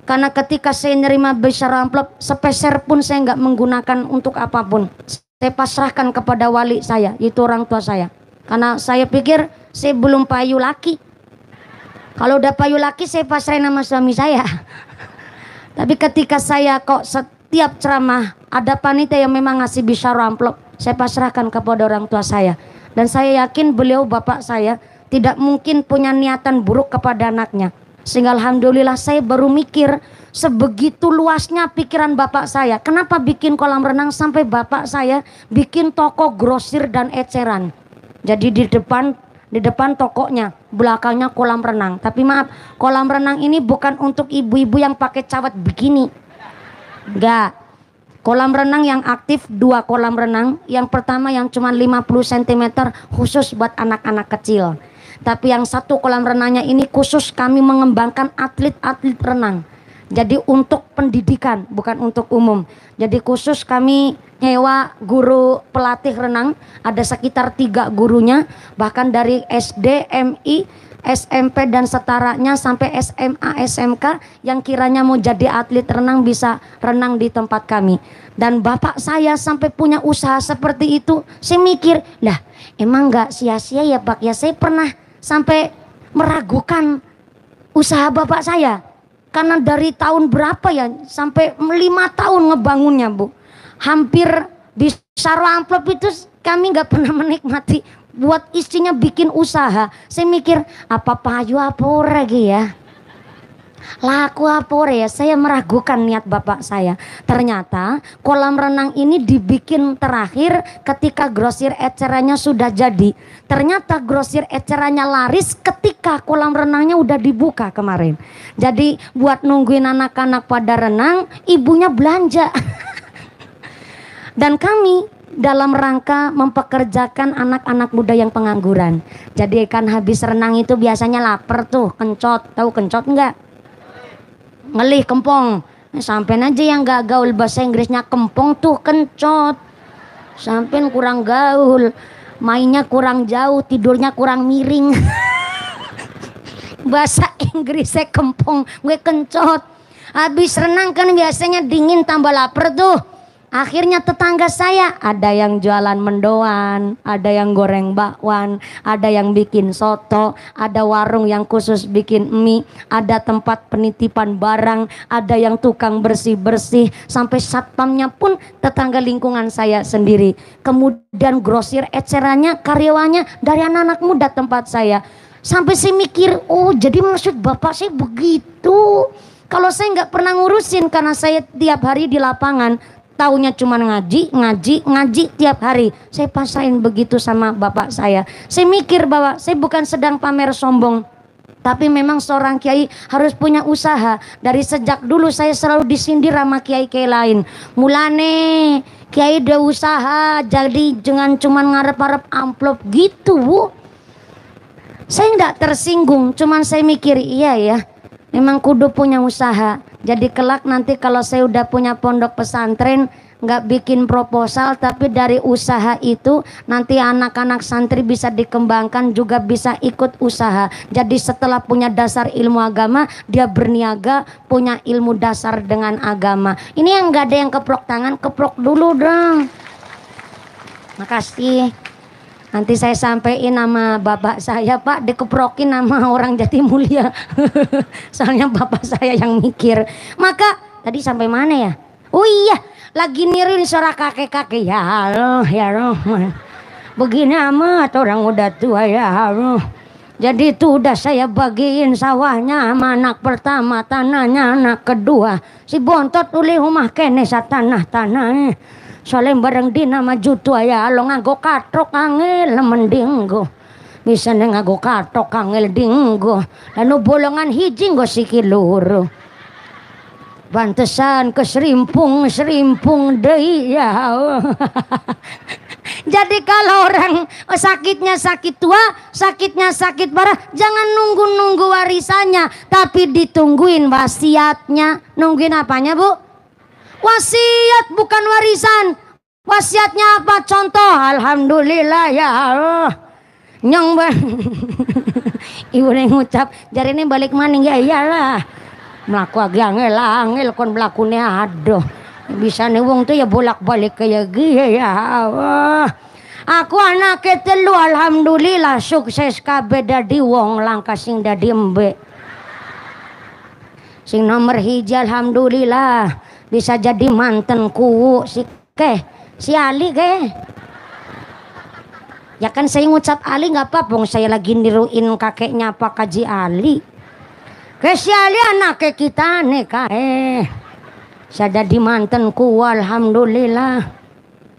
Karena ketika saya nerima bisyarah amplop, sepeser pun saya nggak menggunakan untuk apapun. Saya pasrahkan kepada wali saya, itu orang tua saya. Karena saya pikir saya belum payu laki. Kalau udah payu laki saya pasrahin sama suami saya. Tapi ketika saya kok setiap ceramah ada panitia yang memang ngasih bisyarah amplop, saya pasrahkan kepada orang tua saya. Dan saya yakin beliau bapak saya tidak mungkin punya niatan buruk kepada anaknya. Sehingga alhamdulillah saya baru mikir, sebegitu luasnya pikiran bapak saya. Kenapa bikin kolam renang sampai bapak saya bikin toko grosir dan eceran. Jadi di depan tokonya, belakangnya kolam renang. Tapi maaf, kolam renang ini bukan untuk ibu-ibu yang pakai cawat bikini. Enggak. Kolam renang yang aktif 2 kolam renang. Yang pertama yang cuma 50 cm khusus buat anak-anak kecil. Tapi yang satu kolam renangnya ini khusus kami mengembangkan atlet-atlet renang. Jadi untuk pendidikan, bukan untuk umum. Jadi khusus kami nyewa guru pelatih renang. Ada sekitar 3 gurunya. Bahkan dari SD, MI, SMP dan setaranya sampai SMA, SMK yang kiranya mau jadi atlet renang bisa renang di tempat kami. Dan bapak saya sampai punya usaha seperti itu. Saya mikir, lah emang gak sia-sia ya Pak ya, saya pernah sampai meragukan usaha bapak saya. Karena dari tahun berapa ya, sampai 5 tahun ngebangunnya Bu. Hampir di Saro Amplop itu kami gak pernah menikmati. Buat istrinya bikin usaha, saya mikir apa payu apa lagi ya, laku apa ya. Saya meragukan niat bapak saya. Ternyata kolam renang ini dibikin terakhir ketika grosir ecerannya sudah jadi. Ternyata grosir ecerannya laris ketika kolam renangnya udah dibuka kemarin. Jadi buat nungguin anak-anak pada renang, ibunya belanja. Dan kami dalam rangka mempekerjakan anak-anak muda yang pengangguran. Jadi kan habis renang itu biasanya lapar tuh, kencot. Tahu kencot enggak? Ngelih kempong. Sampein aja yang gak gaul bahasa Inggrisnya kempong tuh kencot. Sampein kurang gaul, mainnya kurang jauh, tidurnya kurang miring. Bahasa Inggrisnya kempong, gue kencot. Habis renang kan biasanya dingin tambah lapar tuh. Akhirnya tetangga saya ada yang jualan mendoan, ada yang goreng bakwan, ada yang bikin soto, ada warung yang khusus bikin mie, ada tempat penitipan barang, ada yang tukang bersih-bersih, sampai satpamnya pun tetangga lingkungan saya sendiri. Kemudian grosir ecerannya, karyawannya dari anak-anak muda tempat saya. Sampai saya mikir, oh jadi maksud bapak saya begitu. Kalau saya nggak pernah ngurusin karena saya tiap hari di lapangan. Taunya cuma ngaji tiap hari. Saya pasain begitu sama bapak saya. Saya mikir bahwa saya bukan sedang pamer sombong, tapi memang seorang kiai harus punya usaha. Dari sejak dulu saya selalu disindir sama kiai-kiai lain. Mulane kiai udah usaha, jadi jangan cuma ngarep-ngarep amplop gitu Bu. Saya nggak tersinggung, cuman saya mikir iya ya, memang kudu punya usaha. Jadi kelak nanti kalau saya udah punya pondok pesantren, nggak bikin proposal, tapi dari usaha itu nanti anak-anak santri bisa dikembangkan, juga bisa ikut usaha. Jadi setelah punya dasar ilmu agama, dia berniaga punya ilmu dasar dengan agama. Ini yang nggak ada yang keprok tangan, keprok dulu dong. Makasih. Nanti saya sampein nama bapak saya, Pak, dikeprokin nama orang Jatimulya. Soalnya bapak saya yang mikir. Maka tadi sampai mana ya? Oh iya, lagi niruin suara kakek-kakek. Ya Allah, ya Allah. Begini amat orang udah tua ya Allah. Jadi itu udah saya bagiin sawahnya sama anak pertama, tanahnya anak kedua. Si bontot uli rumah kene sa tanah-tanah. Soalnya bareng dina maju tua ya lo ngago katrok angel mendinggo. Bisa ngago katrok angel dinggo. Lalu bolongan hiji nggo sikiluru. Pantesan keserimpung deui ya. Jadi kalau orang sakitnya sakit tua, sakitnya sakit parah, jangan nunggu warisannya, tapi ditungguin wasiatnya. Nungguin apanya Bu? Wasiat bukan warisan. Wasiatnya apa? Contoh, alhamdulillah ya Allah. Nyong ibu yang ngucap, jari ini balik maning ya iyalah. Melaku angel kon melakune aduh. Bisa nih wong tuh ya bolak-balik kayak gini ya Allah. Aku anak ketelu alhamdulillah sukses kabeh dadi wong langka sing dadi embe. Sing nomor hiji alhamdulillah bisa jadi manten ku si Ali ke Ya kan saya ngucap Ali nggak apa-apa, saya lagi niruin kakeknya Pak Kaji Ali. Si Ali anak kita nih Sada di mantenku alhamdulillah.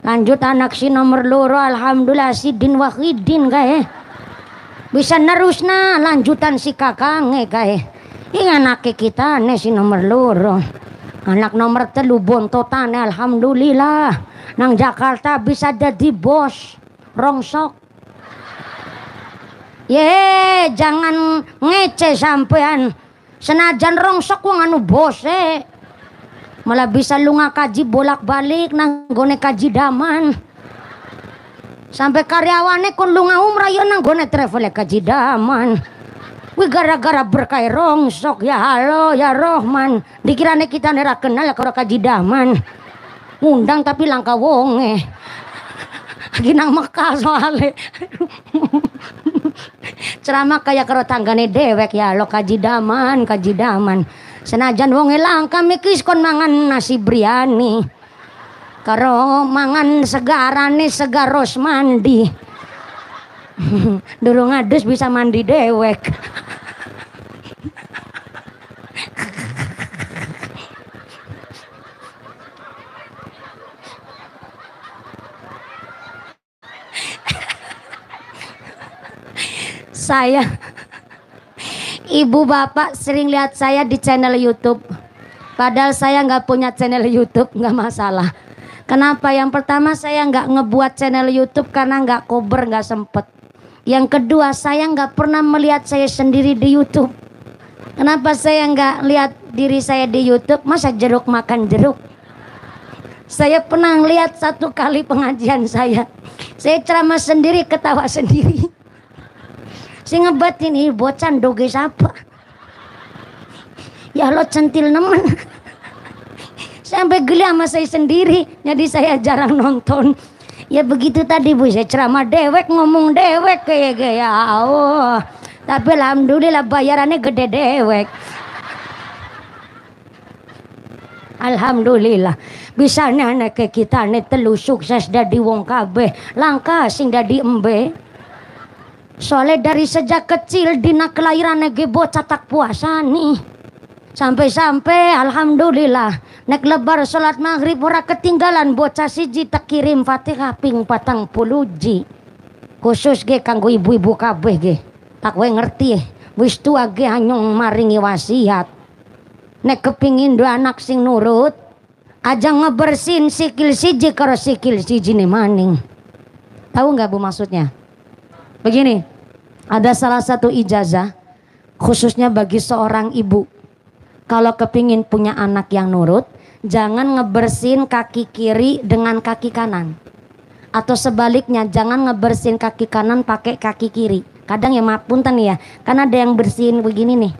Lanjut anak si nomor loro alhamdulillah si Din Wahidin bisa nerusna lanjutan si kakange ini anak kita nih si nomor loro. Anak nomor telu bontotane alhamdulillah nang Jakarta bisa jadi bos rongsok. Jangan ngece sampean. Senajan rongsok wong anu bos malah bisa lu ngakaji bolak-balik nang gone kaji daman. Sampai karyawane kon lu ngaumrah ya nang gone travel kaji daman. Wih gara-gara berkah rongsok ya halo ya Rohman. Dikirane kita nera kenal kalau kaji daman. Ngundang tapi langka wonge. Lagi nang Mekah soalnya. Ceramah kayak karo tanggane dewek ya lo kaji daman. Senajan wong langka mikis kon mangan nasi biryani. Karo mangan segarane segaros mandi. Durung adus bisa mandi dewek. Saya ibu bapak sering lihat saya di channel YouTube, padahal saya nggak punya channel YouTube. Nggak masalah. Kenapa? Yang pertama saya nggak ngebuat channel YouTube karena nggak kober, nggak sempet. Yang kedua saya nggak pernah melihat saya sendiri di YouTube. Kenapa saya nggak lihat diri saya di YouTube? Masa jeruk makan jeruk? Saya pernah lihat satu kali pengajian saya ceramah sendiri ketawa sendiri. Saya ngebatin ini bocan doge siapa? Ya lo centil nemen. Sampai geli sama saya sendiri. Jadi saya jarang nonton. Ya begitu tadi Bu, saya ceramah dewek, ngomong dewek kayak ya Allah. Tapi alhamdulillah bayarannya gede dewek. Alhamdulillah. Bisa anak kita nih telu sukses dari wong kabeh. Langka sing dari embe. Soalnya dari sejak kecil dina kelahiran ge bocah tak puasa nih. Sampai-sampai alhamdulillah nek lebar salat maghrib ora ketinggalan bocah siji tak kirim Fatihah ping 40 ji. Khusus ge kanggo ibu-ibu kabeh ge. Tak we ngerti wis tua ge hanyong maringi wasiat. Nek kepingin dua anak sing nurut aja ngebersin sikil siji karo sikil siji nih maning. Tahu nggak Bu maksudnya? Begini, ada salah satu ijazah khususnya bagi seorang ibu. Kalau kepingin punya anak yang nurut, jangan ngebersin kaki kiri dengan kaki kanan. Atau sebaliknya, jangan ngebersin kaki kanan pakai kaki kiri. Kadang ya maaf punten ya, kan ada yang bersihin begini nih.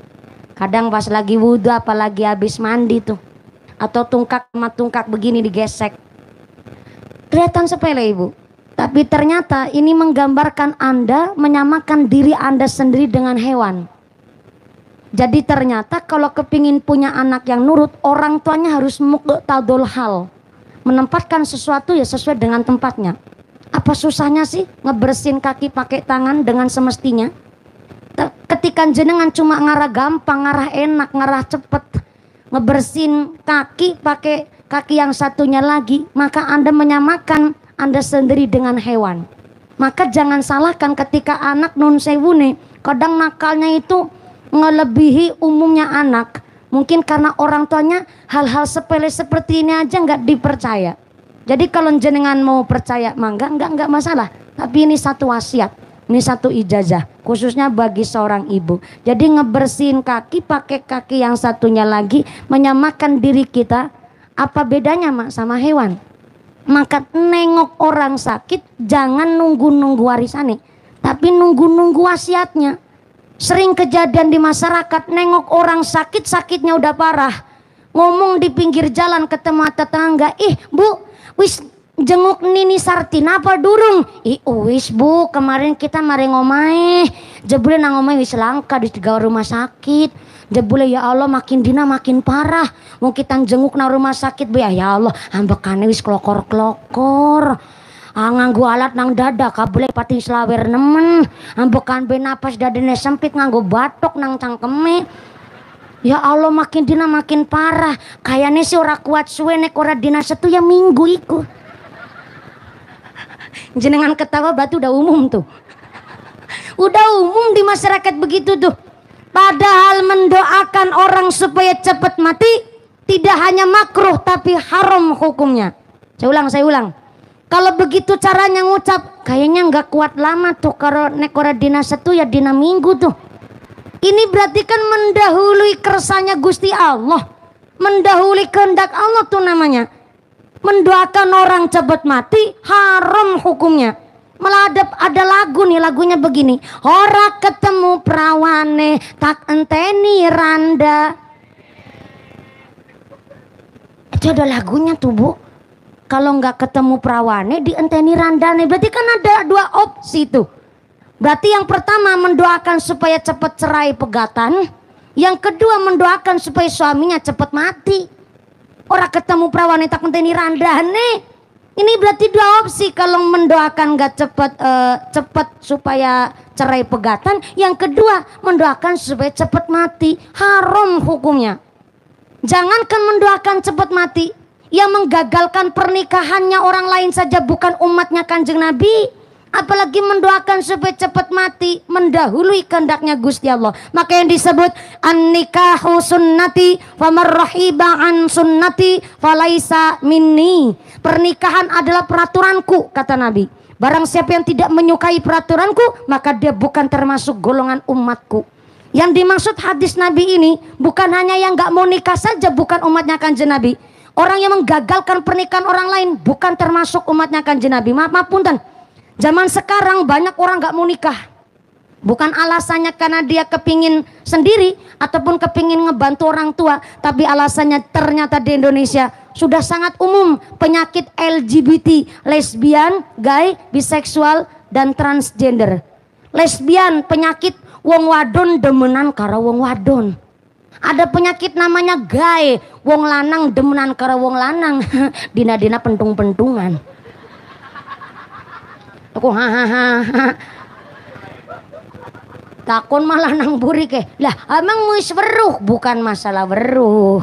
Kadang pas lagi wudhu apalagi habis mandi tuh. Atau tungkak sama tungkak begini digesek. Kelihatan sepele ibu. Tapi ternyata ini menggambarkan Anda menyamakan diri Anda sendiri dengan hewan. Jadi ternyata kalau kepingin punya anak yang nurut, orang tuanya harus muqtadul hal. Menempatkan sesuatu ya sesuai dengan tempatnya. Apa susahnya sih ngebersin kaki pakai tangan dengan semestinya? Ketika jenengan cuma ngarah gampang, ngarah enak, ngarah cepet, ngebersin kaki pakai kaki yang satunya lagi, maka Anda menyamakan Anda sendiri dengan hewan. Maka jangan salahkan ketika anak nun sewune kadang nakalnya itu ngelebihi umumnya anak. Mungkin karena orang tuanya hal-hal sepele seperti ini aja nggak dipercaya. Jadi kalau jenengan mau percaya mangga nggak masalah. Tapi ini satu wasiat, ini satu ijazah khususnya bagi seorang ibu. Jadi ngebersihin kaki pakai kaki yang satunya lagi, menyamakan diri kita. Apa bedanya mak sama hewan? Maka nengok orang sakit jangan nunggu-nunggu warisannya, tapi nunggu-nunggu wasiatnya. Sering kejadian di masyarakat, nengok orang sakit, sakitnya udah parah, ngomong di pinggir jalan ketemu tetangga, ih Bu, wis jenguk Nini Sartin apa durung? Ih wis Bu, kemarin kita mari ngomai, jebule nang ngomai wis langka di 3 rumah sakit. Jebule ya Allah makin dina makin parah. Mau kita jenguk nang rumah sakit Bu ya Allah, ambekane wis klokor-klokor. nganggo alat nang dada kabel pati slawer nemen, ambekan be napas dadene sempit nganggo batok nang cangkeme. Ya Allah makin dina makin parah. Kayaknya sih ora kuat suwe nek ora dina setu ya minggu iku. Jenengan ketawa batu udah umum tuh. Udah umum di masyarakat begitu tuh. Padahal mendoakan orang supaya cepat mati tidak hanya makruh tapi haram hukumnya. Saya ulang. Kalau begitu caranya ngucap, kayaknya nggak kuat lama tuh kalau nek ora dina setu ya dina minggu tuh. Ini berarti kan mendahului kersanya Gusti Allah, mendahului kehendak Allah tuh namanya. Mendoakan orang cepat mati haram hukumnya. Malah ada lagu nih, lagunya begini. Ora ketemu prawane tak enteni randa. Itu ada lagunya tuh Bu. Kalau nggak ketemu prawane dienteni randane, berarti kan ada dua opsi tuh. Berarti yang pertama mendoakan supaya cepat cerai pegatan, yang kedua mendoakan supaya suaminya cepat mati. Orang ketemu perawan tak menteni randane. Ini berarti dua opsi kalau mendoakan nggak cepat supaya cerai pegatan, yang kedua mendoakan supaya cepat mati. Haram hukumnya. Jangankan mendoakan cepat mati, yang menggagalkan pernikahannya orang lain saja bukan umatnya Kanjeng Nabi. Apalagi mendoakan supaya cepat mati, mendahului kehendaknya Gusti Allah. Maka yang disebut an-nikahu sunnati famar rahiba an sunnati falaisa minni. Pernikahan adalah peraturanku, kata Nabi. Barang siapa yang tidak menyukai peraturanku, maka dia bukan termasuk golongan umatku. Yang dimaksud hadis Nabi ini bukan hanya yang gak mau nikah saja bukan umatnya Kanjeng Nabi. Orang yang menggagalkan pernikahan orang lain bukan termasuk umatnya Kanjeng Nabi. Maaf punten. Zaman sekarang banyak orang gak mau nikah. Bukan alasannya karena dia kepingin sendiri ataupun kepingin ngebantu orang tua, tapi alasannya ternyata di Indonesia sudah sangat umum penyakit LGBT, lesbian, gay, biseksual, dan transgender. Lesbian penyakit wong wadon demenan karo wong wadon. Ada penyakit namanya gay, wong lanang demenan karo wong lanang. Dina-dina pentung-pentungan. Aku hahaha. Takon malah nang buri ke. Lah emang wis weruh, bukan masalah weruh.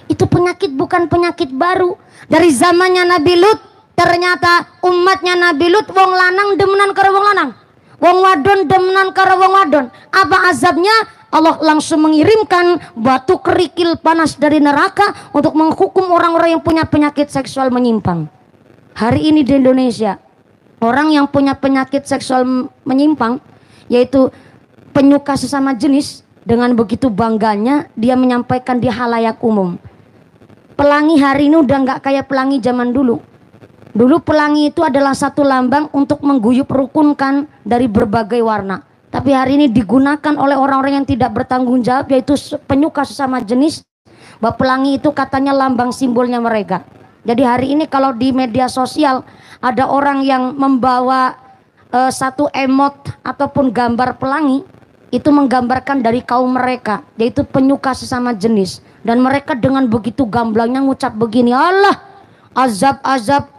Itu penyakit bukan penyakit baru. Dari zamannya Nabi Lut ternyata umatnya Nabi Lut wong lanang demenan karo wong lanang. Wong wadon demenan karo wong wadon. Apa azabnya? Allah langsung mengirimkan batu kerikil panas dari neraka untuk menghukum orang-orang yang punya penyakit seksual menyimpang. Hari ini di Indonesia orang yang punya penyakit seksual menyimpang, yaitu penyuka sesama jenis, dengan begitu bangganya dia menyampaikan di halayak umum. Pelangi hari ini udah nggak kayak pelangi zaman dulu. Dulu pelangi itu adalah satu lambang untuk mengguyup rukunkan dari berbagai warna. Tapi hari ini digunakan oleh orang-orang yang tidak bertanggung jawab, yaitu penyuka sesama jenis. Bahwa pelangi itu katanya lambang simbolnya mereka. Jadi hari ini kalau di media sosial ada orang yang membawa satu emot ataupun gambar pelangi, itu menggambarkan dari kaum mereka, yaitu penyuka sesama jenis. Dan mereka dengan begitu gamblangnya ngucap begini, Allah azab,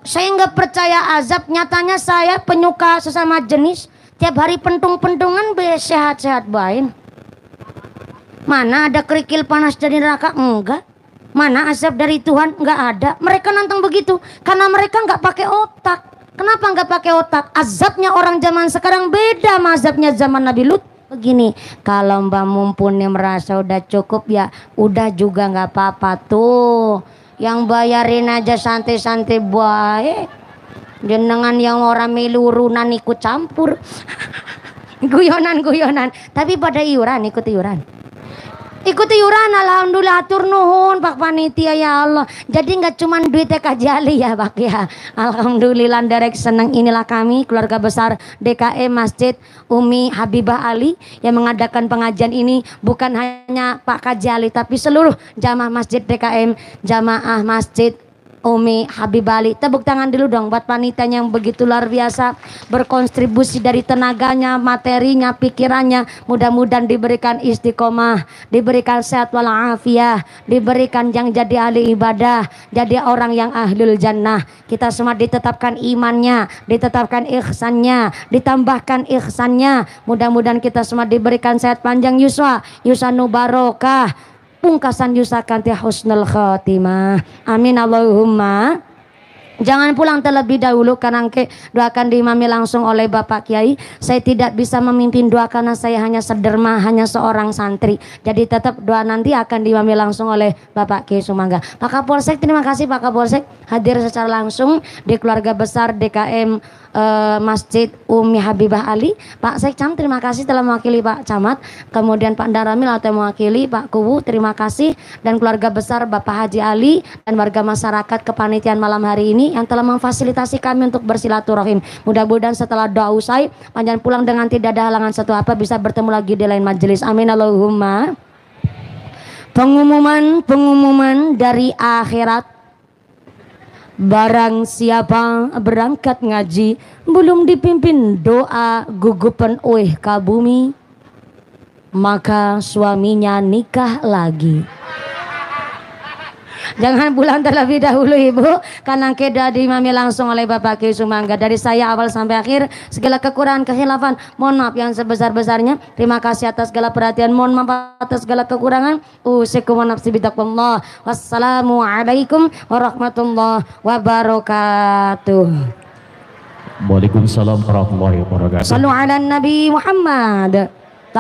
saya nggak percaya azab, nyatanya saya penyuka sesama jenis, tiap hari pentung-pentungan sehat-sehat bain. Mana ada kerikil panas dari neraka? Enggak. Mana azab dari Tuhan? Nggak ada. Mereka nantang begitu karena mereka nggak pakai otak. Kenapa nggak pakai otak? Azabnya orang zaman sekarang beda sama azabnya zaman Nabi Lut. Begini, kalau Mbak Mumpuni merasa udah cukup ya udah juga nggak apa-apa tuh. Yang bayarin aja santai-santai baik. Jenengan yang orang melurunan ikut campur. Guyonan. Tapi pada iuran, ikut iuran. Ikut iuran, alhamdulillah, atur nuhun Pak Panitia ya Allah. Jadi nggak cuma duit TK Jali ya Pak ya. Alhamdulillah derek senang. Inilah kami keluarga besar DKM Masjid Umi Habibah Ali yang mengadakan pengajian ini. Bukan hanya Pak Kajali tapi seluruh jamaah Masjid DKM, jamaah Masjid Umi Habibali. Tepuk tangan dulu dong buat wanitanya yang begitu luar biasa berkontribusi dari tenaganya, materinya, pikirannya. Mudah-mudahan diberikan istiqomah, diberikan sehat walafiat, diberikan yang jadi ahli ibadah, jadi orang yang ahlul jannah. Kita semua ditetapkan imannya, ditetapkan ihsannya, ditambahkan ihsannya. Mudah-mudahan kita semua diberikan sehat panjang yusanu barokah, pungkasan yusakanti husnul khotimah. Amin Allahumma. Jangan pulang terlebih dahulu karena doakan diimami langsung oleh Bapak Kiai. Saya tidak bisa memimpin doa karena saya hanya sederma, hanya seorang santri. Jadi tetap doa nanti akan diimami langsung oleh Bapak Kiai Sumangga. Pak Kapolsek, terima kasih Pak Kapolsek hadir secara langsung di keluarga besar DKM Masjid Umi Habibah Ali. Pak Sekcam terima kasih telah mewakili Pak Camat. Kemudian Pak Daramil atau mewakili Pak Kuwu terima kasih, dan keluarga besar Bapak Haji Ali dan warga masyarakat kepanitiaan malam hari ini yang telah memfasilitasi kami untuk bersilaturahim. Mudah-mudahan setelah doa usai panjang pulang dengan tidak ada halangan satu apa, bisa bertemu lagi di lain majelis. Amin Allahumma. Pengumuman dari akhirat. Barang siapa berangkat ngaji belum dipimpin doa gugupan ka bumi, maka suaminya nikah lagi. Jangan pulang terlebih dahulu Ibu, karena keda diimami langsung oleh Bapak Kiai Sumangga. Dari saya awal sampai akhir segala kekurangan kehilafan mohon maaf yang sebesar-besarnya. Terima kasih atas segala perhatian, mohon maaf atas segala kekurangan. Usikum wa nafsi bitaqwallah. Wassalamualaikum warahmatullahi wabarakatuh. Waalaikumsalam warahmatullahi wabarakatuh. Sallu ala Nabi Muhammad.